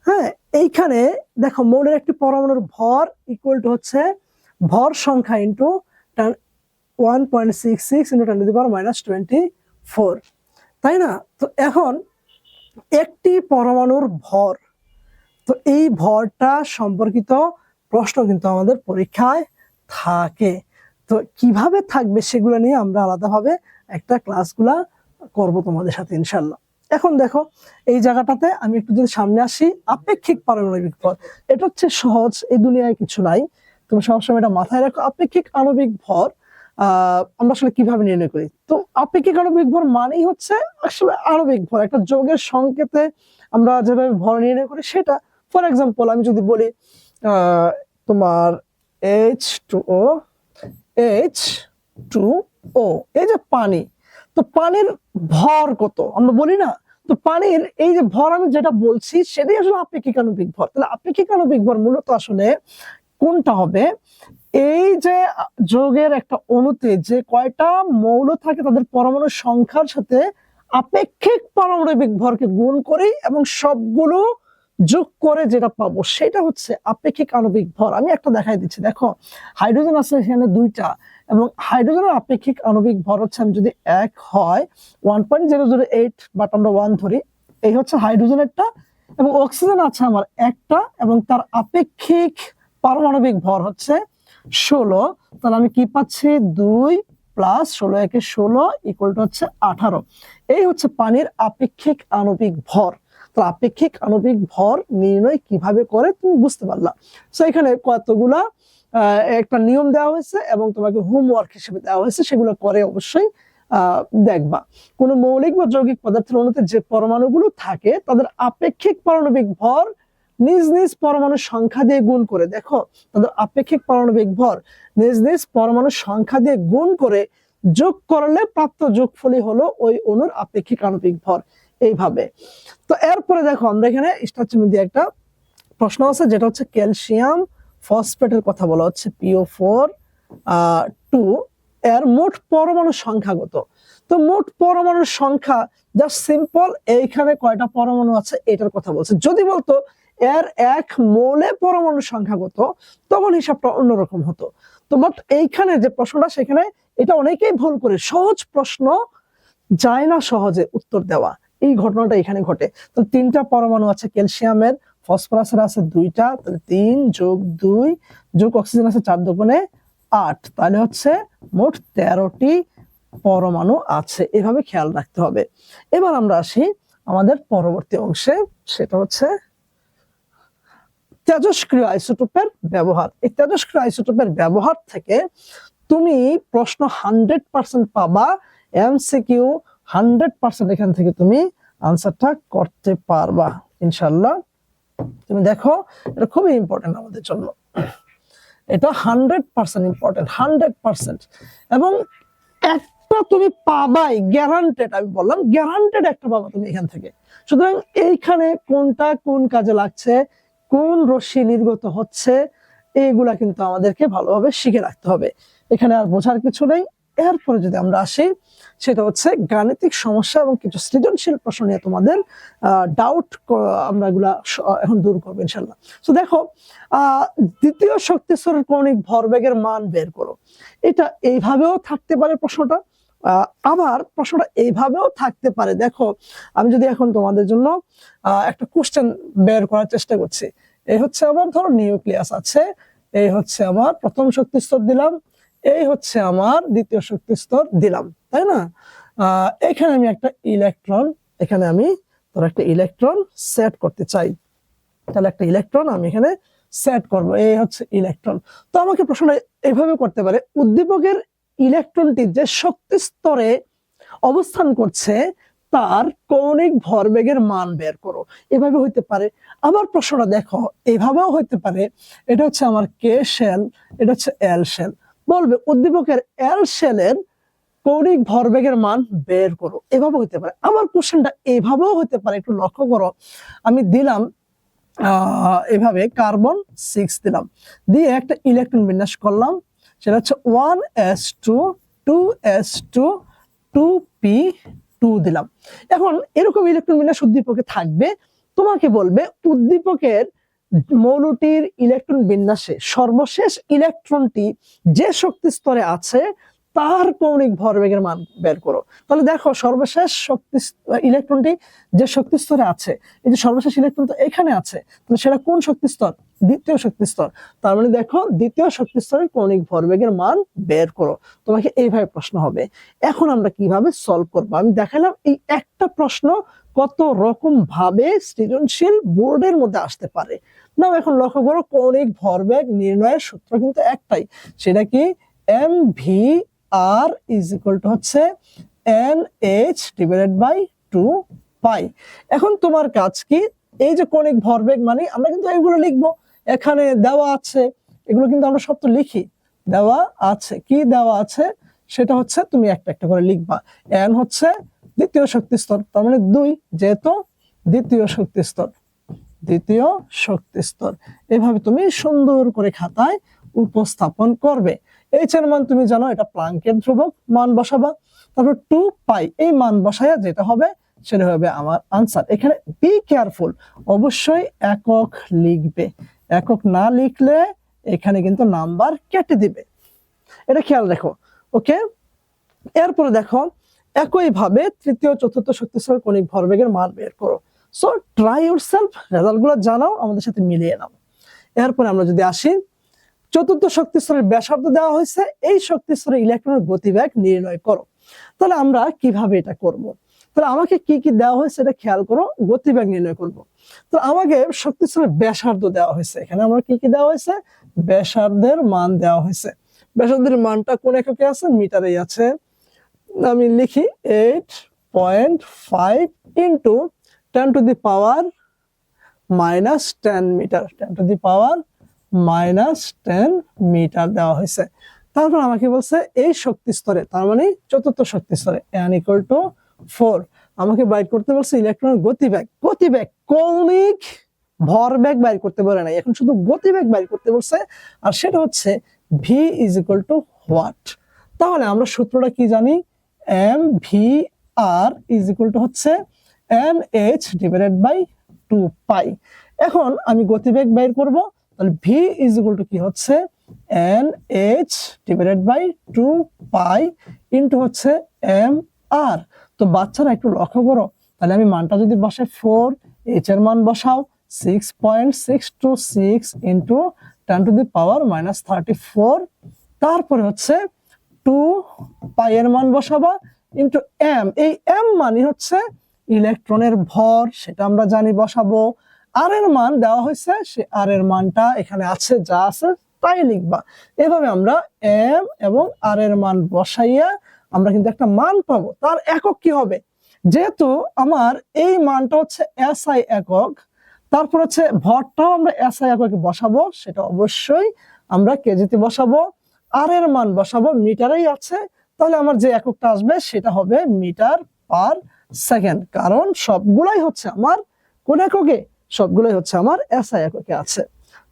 হ্যাঁ, এইখানে দেখো মৌলের একটি পরমাণুর ভর ইকুয়াল টু হচ্ছে ভর সংখ্যা ইনটু 1.66 ইনটু 10 টু দি পাওয়ার -24, তাই না? তো এখন একটি পরমাণুর ভর, তো এই ভরটা সম্পর্কিত প্রশ্ন কিন্তু আমাদের পরীক্ষায় থাকে। তো কিভাবে থাকবে সেগুলো নিয়ে আমরা আলাদাভাবে একটা ক্লাসগুলা করব তোমাদের সাথে ইনশাল্লাহ। এখন দেখো এই জায়গাটাতে আমি একটু যদি সামনে আসি, আপেক্ষিক পারমাণবিক ভর, এটা হচ্ছে সহজ, এই দুনিয়ায় কিছু নাই, তুমি সবসময় এটা মাথায় রাখো। আপেক্ষিক আণবিক ভর আমরা আসলে কিভাবে নির্ণয় করি? তো আপেক্ষিক আণবিক ভর মানেই হচ্ছে আসলে আণবিক ভর, একটা যৌগের সংকেতে আমরা যেভাবে ভর নির্ণয় করি সেটা। ফর এক্সাম্পল আমি যদি বলি তোমার H2O, H2O, এই যে পানি, তো পানির ভর কত আমরা বলি না? তো পানির এই যে ভর আমি যেটা বলছি সেটাই আসলে আপেক্ষিক আণবিক ভর। তাহলে আপেক্ষিক আণবিক ভর মূলত আসলে কোনটা হবে? এই যে যৌগের একটা অণুতে যে কয়টা মৌল থাকে তাদের পরমাণুর সংখ্যার সাথে আপেক্ষিক পারমাণবিক ভরকে গুণ করি এবং সবগুলো যোগ করে যেটা পাবো সেটা হচ্ছে আপেক্ষিক আণবিক ভর। আমি একটা দেখাই দিচ্ছি, দেখো হাইড্রোজেন আছে এখানে 2টা, এবং হাইড্রোজেনের আপেক্ষিক আণবিক ভর হচ্ছে, আমি যদি 1 হয় 1.008, বাট আমরা 1 ধরি, এই হচ্ছে হাইড্রোজেনেরটা, এবং অক্সিজেন আছে আমার একটা, এবং তার আপেক্ষিক পারমাণবিক ভর হচ্ছে 16। তাহলে আমি কি পাচ্ছি, 2 প্লাস 16 একে 16 ইকুয়াল টু হচ্ছে 18। এই হচ্ছে পানির আপেক্ষিক আণবিক ভর। তো আপেক্ষিক আণবিক ভর নির্ণয় কিভাবে করে তুমি বুঝতে পারলা। তো এখানে কতগুলা একটা নিয়ম দেওয়া হয়েছে এবং তোমাকে হোমওয়ার্ক হিসেবে দেওয়া হয়েছে, সেগুলো করে অবশ্যই দেখবা। কোন মৌলিক বা যৌগিক পদার্থের অণুতে যে পরমাণুগুলো থাকে তাদের আপেক্ষিক পারমাণবিক ভর নিজ নিজ পরমাণুর সংখ্যা দিয়ে গুণ করে, দেখো তাদের আপেক্ষিক পারমাণবিক ভর নিজ নিজ পরমাণুর সংখ্যা দিয়ে গুণ করে যোগ করলে প্রাপ্ত যোগফলই হলো ওই অণুর আপেক্ষিক আণবিক ভর, এইভাবে। তো এরপরে দেখো আমরা এখানে স্টার চিহ্ন দিয়ে একটা প্রশ্ন আছে, যেটা হচ্ছে ক্যালসিয়াম ফসফেটের কথা বলা হচ্ছে, PO4 2, এর মোট পরমাণু সংখ্যা কত? তো মোট পরমাণুর সংখ্যা জাস্ট সিম্পল, এইখানে কয়টা পরমাণু আছে এটার কথা বলছে। যদি বলতো এর এক মোলে পরমাণুর সংখ্যা কত, তখন হিসাবটা অন্যরকম হতো। তো বাট এইখানে যে প্রশ্নটা, সেখানে এটা অনেকেই ভুল করে, সহজ প্রশ্ন যায় না সহজে উত্তর দেওয়া, এই ঘটনাটা এখানে ঘটে। তো 3টা পরমাণু আছে ক্যালসিয়ামের, ফসফরাসের আছে 2টা, তাহলে 3 যোগ 2 যোগ অক্সিজেন আছে 4 দুগুণে 8, তাহলে হচ্ছে মোট 13টি পরমাণু আছে। এভাবে খেয়াল রাখতে হবে। এবার আমরা আসি আমাদের পরবর্তী অংশে, সেটা হচ্ছে তেজস্ক্রিয় আইসোটোপের ব্যবহার। এই তেজস্ক্রিয় আইসোটোপের ব্যবহার থেকে তুমি প্রশ্ন 100% পাবা, MCQ 100% এখান থেকে তুমি আনসারটা করতে পারবা ইনশাল্লাহ। তুমি দেখো এটা খুবই ইম্পর্টেন্ট আমাদের জন্য, এটা 100% ইম্পর্টেন্ট, 100%। এবং একটা তুমি পাবাই, গ্যারান্টেড, আমি বললাম গ্যারান্টেড একটা পাবা তুমি এখান থেকে। সুতরাং এইখানে কোনটা কোন কাজে লাগছে, কোন রশ্মি নির্গত হচ্ছে, এইগুলা কিন্তু আমাদেরকে ভালোভাবে শিখে রাখতে হবে। এখানে আর বোঝার কিছু নেই। এরপরে যদি আমরা আসি, সেটা হচ্ছে গাণিতিক সমস্যা এবং কিছু সৃজনশীল প্রশ্ন নিয়ে তোমাদের ডাউট আমরা এগুলা এখন দূর করবো ইনশাল্লাহ। তো দেখো, দ্বিতীয় শক্তি স্তরের কৌণিক ভরবেগের মান বের করো। এটা এইভাবেও থাকতে পারে প্রশ্নটা, আবার প্রশ্নটা এইভাবেও থাকতে পারে। দেখো আমি যদি এখন তোমাদের জন্য একটা কোশ্চেন বের করার চেষ্টা করছি, এই হচ্ছে আমার ধরো নিউক্লিয়াস আছে, এই হচ্ছে আমার প্রথম শক্তি স্তর দিলাম, এই হচ্ছে আমার দ্বিতীয় শক্তি স্তর দিলাম, তাই না? এখানে আমি একটা ইলেকট্রন, এখানে আমি ধরো একটা ইলেকট্রন সেট করতে চাই, তাহলে একটা ইলেকট্রন আমি এখানে সেট করব, এই হচ্ছে ইলেকট্রন। তো আমাকে প্রশ্নটা এইভাবে করতে পারে, উদ্দীপকের ইলেকট্রনটি যে শক্তি স্তরে অবস্থান করছে তার কৌণিক ভরবেগের মান বের করো, এভাবে হইতে পারে। আবার প্রশ্নটা দেখো এইভাবেও হইতে পারে, এটা হচ্ছে আমার কে শেল, এটা হচ্ছে এল শেল, বলবে উদ্দীপকের এল শেলের কৌণিক ভরবেগের মান বের করো, এভাবে হইতে পারে। আমার কোশ্চেনটা এইভাবেও হইতে পারে, একটু লক্ষ্য করো, আমি দিলাম এভাবে কার্বন 6 দিলাম, দিয়ে একটা ইলেকট্রন বিন্যাস করলাম, সেটা হচ্ছে 1s2 2s2 2p2 দিলাম। এখন এরকম ইলেকট্রন বিন্যাস উদ্দীপকে থাকবে, তোমাকে বলবে উদ্দীপকের মৌলটির ইলেকট্রন বিন্যাসে সর্বশেষ ইলেকট্রনটি যে শক্তি স্তরে আছে তার কৌণিক ভরবেগের মান বের করো। তাহলে দেখো সর্বশেষ শক্তি ইলেকট্রনটি যে শক্তি স্তরে আছে, এই যে সর্বশেষ ইলেকট্রন তো এখানে আছে, তাহলে সেটা কোন শক্তি স্তর? দ্বিতীয় শক্তি স্তর। তার মানে দেখো দ্বিতীয় শক্তি স্তরের কৌণিক ভরবেগের মান বের করো, তোমাকে এইভাবে প্রশ্ন হবে। এখন আমরা কিভাবে সলভ করবো, আমি দেখালাম এই একটা প্রশ্ন কত রকম ভাবে সৃজনশীল বোর্ডের মধ্যে আসতে পারে। না এখন লক্ষ্য করো, কৌণিক ভরবেগ নির্ণয়ের সূত্র কিন্তু একটাই, সেটা কি mv/r হচ্ছে nh/2π। এখন তোমার কাজ কি, এই যে কৌণিক ভরবেগ মানে আমরা কিন্তু এগুলো লিখবো, এখানে দেওয়া আছে, এগুলো কিন্তু আমরা সব তো লিখি, দেওয়া আছে, কি দেওয়া আছে সেটা হচ্ছে তুমি একটা একটা করে লিখবা। n হচ্ছে দ্বিতীয় শক্তি স্তর, তার মানে 2, যেহেতু দ্বিতীয় শক্তি স্তর, দ্বিতীয় শক্তি স্তর, এভাবে তুমি সুন্দর করে খাতায় উপস্থাপন করবে। এইচ এর মান তুমি জানো, এটা প্লাঙ্কের ধ্রুবক, মান বসাবা, তারপর 2π এই মান বসায়া যেটা হবে সেটা হবে আমার আনসার। এখানে বি কেয়ারফুল, অবশ্যই একক লিখবে, একক না লিখলে এখানে কিন্তু নাম্বার কেটে দিবে, এটা খেয়াল রাখো। ওকে, এরপরে দেখো একইভাবে তৃতীয় চতুর্থ শক্তিস্তরের কণিক ভরবেগের মান বের করো। সো ট্রাই ইউরসেলফ, রেজাল্টগুলো জানাও, আমাদের সাথে মিলিয়ে নাও। এরপরে আমরা যদি আসি, চতুর্থ শক্তিস্তরের ব্যাসার্ধ দেওয়া হয়েছে, এই শক্তিস্তরের ইলেকট্রনের গতিবেগ নির্ণয় করো। তাহলে আমরা কিভাবে এটা করব? তাহলে আমাকে কি কি দেওয়া হয়েছে এটা খেয়াল করো, গতিবেগ নির্ণয় করব। তো আমাকে শক্তিস্তরের ব্যাসার্ধ দেওয়া হয়েছে, এখানে আমার কি কি দেওয়া হয়েছে, ব্যাসার্ধের মান দেওয়া হয়েছে। ব্যাসার্ধের মানটা কোন এককে আছে, মিটারেই আছে। আমি লিখি 8.5 ইন্টু 10⁻⁻10 মিটার, 10⁻⁻10 মিটার দেওয়া হয়েছে। তারপর আমাকে বলছে এই শক্তি স্তরে, তার মানে চতুর্থ শক্তি স্তরে n = 4, আমাকে বাইর করতে বলছে ইলেকট্রনের গতিবেগ। গতিবেগ, কৌণিক ভরবেগ বাইর করতে বলে নাই, এখন শুধু গতিবেগ বাইর করতে বলছে, আর সেটা হচ্ছে v = what। তাহলে আমরা সূত্রটা কি জানি, mvr হচ্ছে nh/2π। এখন আমি গতিবেগ বাইর করব, তাহলে v কি হচ্ছে nh/2π ইন্টু হচ্ছে mr। তো বাচ্চারা একটু লক্ষ্য করো, তাহলে আমি মানটা যদি বসাই 4, h এর মান বসাও 6.626 ইন্টু 10⁻⁻34, তারপরে হচ্ছে 2π এর মান বসাবা ইন্টু m, এই m মানে হচ্ছে ইলেকট্রনের ভর, সেটা আমরা জানি বসাবো। আর এর মান দেওয়া হয়েছে, সে আর এর মানটা এখানে আছে, যা আছে তাই লিখবা। এভাবে আমরা m এবং আর এর মান বসাইয়া আমরা কিন্তু একটা মান পাবো। তার একক কি হবে, যেহেতু আমার এই মানটা হচ্ছে SI একক, তারপর হচ্ছে ভরটাও আমরা SI এককে বসাবো, সেটা অবশ্যই আমরা কেজিতে বসাবো। আর এর মান বসাবো, মিটারেই আছে, তাহলে আমার যে এককটা আসবে সেটা হবে মিটার পার সেকেন্ড, কারণ সবগুলাই হচ্ছে আমার কোন এককে, সবগুলাই হচ্ছে আমার SI এককে আছে।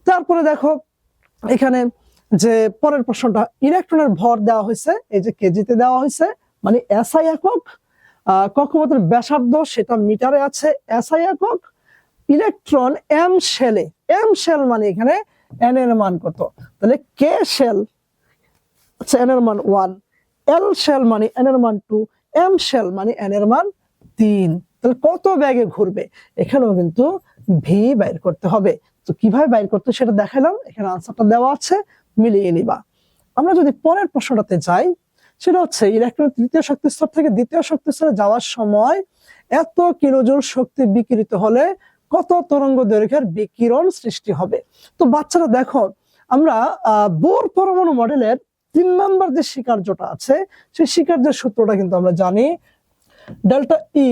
তারপরে দেখো এখানে যে পরের প্রশ্নটা, ইলেকট্রনের ভর দেওয়া হয়েছে, এই যে কেজিতে দেওয়া হয়েছে, মানে SI একক। কক্ষপথের ব্যাসার্ধ সেটা মিটারে আছে, SI একক। ইলেকট্রন m শেলে, m শেল মানে এখানে n এর মান কত, তাহলে k শেল আচ্ছা n এর মান 1, l শেল মানে n এর মান 2, m শেল মানে n এর মান 3। তাহলে কত বেগে ঘুরবে, এখানেও কিন্তু v বাইর করতে হবে। তো কিভাবে বাইর করতে সেটা দেখালাম, এখানে আনসারটা দেওয়া আছে, মিলিয়ে নিবা। আমরা যদি পরের প্রশ্নটাতে যাই, সেটা হচ্ছে ইলেকট্রন তৃতীয় শক্তি স্তর থেকে দ্বিতীয় শক্তি স্তরে যাওয়ার সময় এত কিলোজুল শক্তি বিকিরিত হলে কত তরঙ্গ দৈর্ঘ্যের বিকিরণ সৃষ্টি হবে। তো বাচ্চারা দেখো, আমরা বোর পরমাণু মডেলের 3 নম্বর যে স্বীকার্যটা আছে, সেই স্বীকার্যের সূত্রটা কিন্তু আমরা জানি, ডেল্টা ই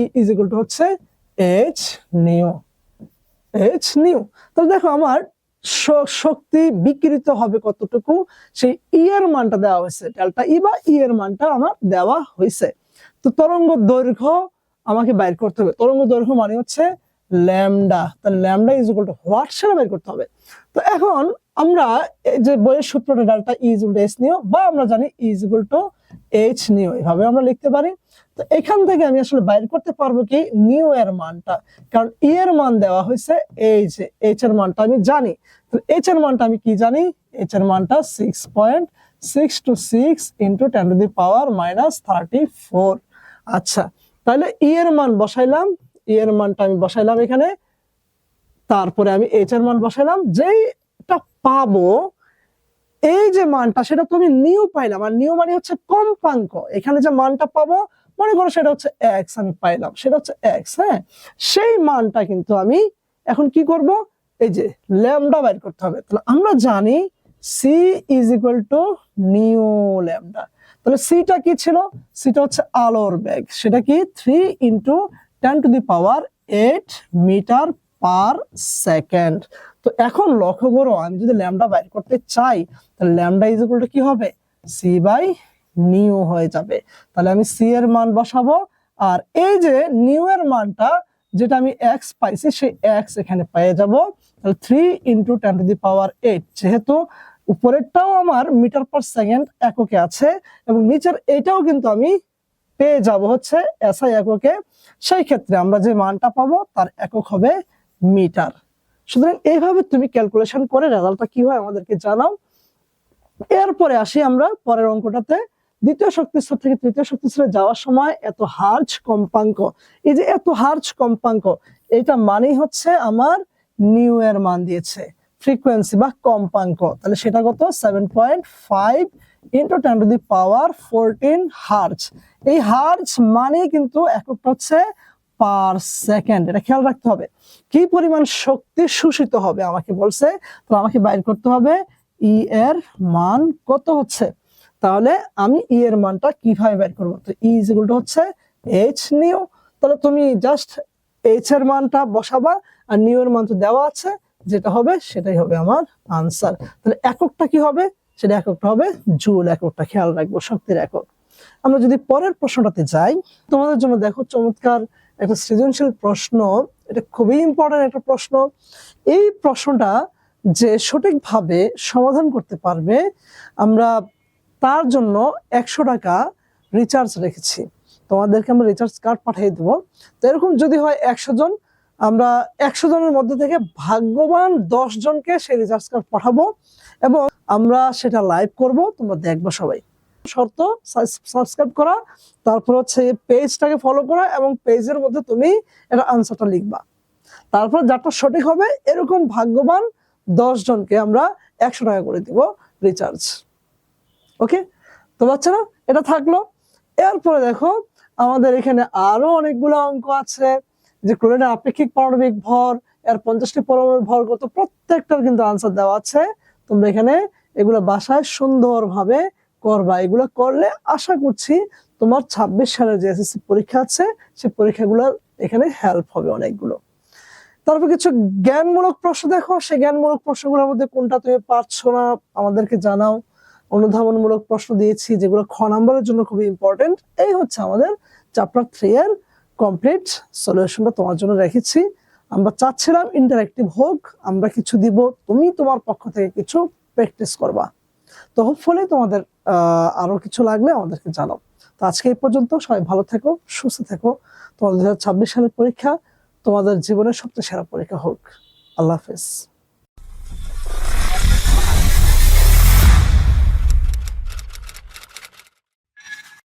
হচ্ছে h নিউ, h নিউ। তাহলে দেখো আমার শক্তি বিকিরিত হবে কতটুকু, সেই ই এর মানটা দেওয়া হয়েছে, ডেল্টা ই বা ই এর মানটা আমার দেওয়া হয়েছে। তো তরঙ্গ দৈর্ঘ্য আমাকে বাইর করতে হবে, তরঙ্গ দৈর্ঘ্য মানে হচ্ছে ল্যামডা, তাহলে ল্যামডা হোয়াট সেটা বের করতে হবে। তো এখন আমরা এই যে বইয়ের সূত্রটা ডেল্টা ই h নিউ, বা আমরা জানি ই h নিউ, এভাবে আমরা লিখতে পারি। তো এখান থেকে আমি আসলে বাইর করতে পারবো কি নিউ এর মানটা, কারণ ই এর মান দেওয়া হয়েছে, এই যে h এর মানটা আমি জানি। তো h এর মানটা আমি কি জানি, h এর মানটা 6.626 ইন্টু 10⁻⁻34। আচ্ছা, তাহলে ই এর মান বসাইলাম, ই এর মানটা আমি বসাইলাম এখানে, তারপরে আমি h এর মান বসাইলাম, যেইটা পাবো এই যে মানটা সেটা তো আমি নিউ পাইলাম, আর নিউ মানে হচ্ছে কম্পাঙ্ক, এখানে যে মানটা পাবো মনে করো সেটা হচ্ছে x, আমি পাইলাম সেটা হচ্ছে x। হ্যাঁ, সেই মানটা কিন্তু আমি এখন কি করব, এই যে ল্যামডা বাইর করতে হবে। তাহলে আমরা জানি c নিউ ল্যামডা। তাহলে সিটা কি ছিল, সিটা হচ্ছে আলোর বেগ, সেটা কি 3 ইন্টু 10⁸ মিটার পার সেকেন্ড। তো এখন লক্ষ্য করো, আমি যদি ল্যামডা বাইর করতে চাই, তাহলে ল্যামডা কি হবে, সি বাই নিউ হয়ে যাবে। তাহলে আমি সি এর মান বসাবো, আর এই যে নিউ এর মানটা যেটা আমি এক্স পাইছি, সেই এক্স এখানে পেয়ে যাব। তাহলে 3 ইন্টু 10⁸, যেহেতু উপরেরটাও আমার মিটার পার সেকেন্ড এককে আছে এবং নিচের এটাও কিন্তু আমি পেয়ে যাব হচ্ছে এসআই এককে, সেই ক্ষেত্রে আমরা যে মানটা পাবো তার একক হবে মিটার। সুতরাং এইভাবে তুমি ক্যালকুলেশন করে রেজাল্টটা কি হয় আমাদেরকে জানাও। এরপরে আসি আমরা পরের অঙ্কটাতে। দ্বিতীয় শক্তিস্তর থেকে তৃতীয় শক্তিস্তরে যাওয়ার সময় এত হার্জ কম্পাঙ্ক, এই যে এত হার্জ কম্পাঙ্ক, এটা মানেই হচ্ছে আমার নিউ এর মান দিয়েছে, ফ্রিকোয়েন্সি বা কম্পাঙ্ক। তাহলে সেটা কত? 7.5 ইন্টু 10⁻14 হার্জ। এই হার্জ মানে কিন্তু এককটা হচ্ছে পার সেকেন্ড। এটা খেয়াল রাখতে হবে। কি পরিমাণ শক্তি শোষিত হবে আমাকে বলছে, তো আমাকে বাইর করতে হবে ই এর মান কত হচ্ছে। তাহলে আমি ই এর মানটা কিভাবে বের করবো? তো ই ইজ ইকুয়াল টু হচ্ছে এইচ নিউ। তাহলে তুমি জাস্ট এইচ এর মানটা বসাবা, আর নিউ এর মান তো দেওয়া আছে, যেটা হবে সেটাই হবে আমার আনসার। তাহলে এককটা কি হবে? সেটা এককটা হবে জুল এককটা, খেয়াল রাখবো, শক্তির একক। আমরা যদি পরের প্রশ্নটাতে যাই, তোমাদের জন্য দেখো চমৎকার একটা সৃজনশীল প্রশ্ন। এটা খুবই ইম্পর্টেন্ট একটা প্রশ্ন। এই প্রশ্নটা যে সঠিকভাবে সমাধান করতে পারবে, আমরা তার জন্য 100 টাকা রিচার্জ রেখেছি। তোমাদেরকে আমরা রিচার্জ কার্ড পাঠিয়ে দেবো। তো এরকম যদি হয় 100 জন, আমরা 100 জনের মধ্যে থেকে ভাগ্যবান 10 জনকে সেই রিচার্জ কার্ড পাঠাবো, এবং আমরা সেটা লাইভ করব, তোমরা দেখবো সবাই। শর্ত সাবস্ক্রাইব করা, তারপর হচ্ছে পেজটাকে ফলো করা, এবং পেজের মধ্যে তুমি এটা আনসারটা লিখবা। তারপর যারটা সঠিক হবে এরকম ভাগ্যবান 10 জনকে আমরা 100 টাকা করে দিব রিচার্জ। ওকে, তো বাচ্চারা এটা থাকলো। এরপরে দেখো আমাদের এখানে আরো অনেকগুলো অঙ্ক আছে, যে ক্লোরিনের আপেক্ষিক পারমাণবিক ভর, এর 50টি পরমাণুর ভর কত, প্রত্যেকটার কিন্তু আনসার দেওয়া আছে। তোমরা এখানে এগুলো বাসায় সুন্দরভাবে করবা। এগুলো করলে আশা করছি তোমার 26 সালের যে এসএসসি পরীক্ষা আছে সেই পরীক্ষাগুলো এখানে হেল্প হবে অনেকগুলো। তারপর কিছু জ্ঞানমূলক প্রশ্ন দেখো, সেই জ্ঞানমূলক প্রশ্নগুলোর মধ্যে কোনটা তুমি পারছো না আমাদেরকে জানাও। অনুধাবনমূলক প্রশ্ন দিয়েছি যেগুলো খ নাম্বারের জন্য খুবই ইম্পর্টেন্ট। এই হচ্ছে আমাদের চ্যাপ্টার 3 এর কমপ্লিট সলিউশনটা তোমার জন্য রেখেছি। আমরা চাচ্ছিলাম ইন্টারেক্টিভ হোক, আমরা কিছু দিব, তুমি তোমার পক্ষ থেকে কিছু প্র্যাকটিস করবা। তো হোপফুলি তোমাদের আরো কিছু লাগলে আমাদেরকে জানাও। তো আজকে এই পর্যন্ত, সবাই ভালো থেকো, সুস্থ থেকো। তোমাদের 2026 সালের পরীক্ষা তোমাদের জীবনের সবচেয়ে সেরা পরীক্ষা হোক। আল্লাহ হাফেজ।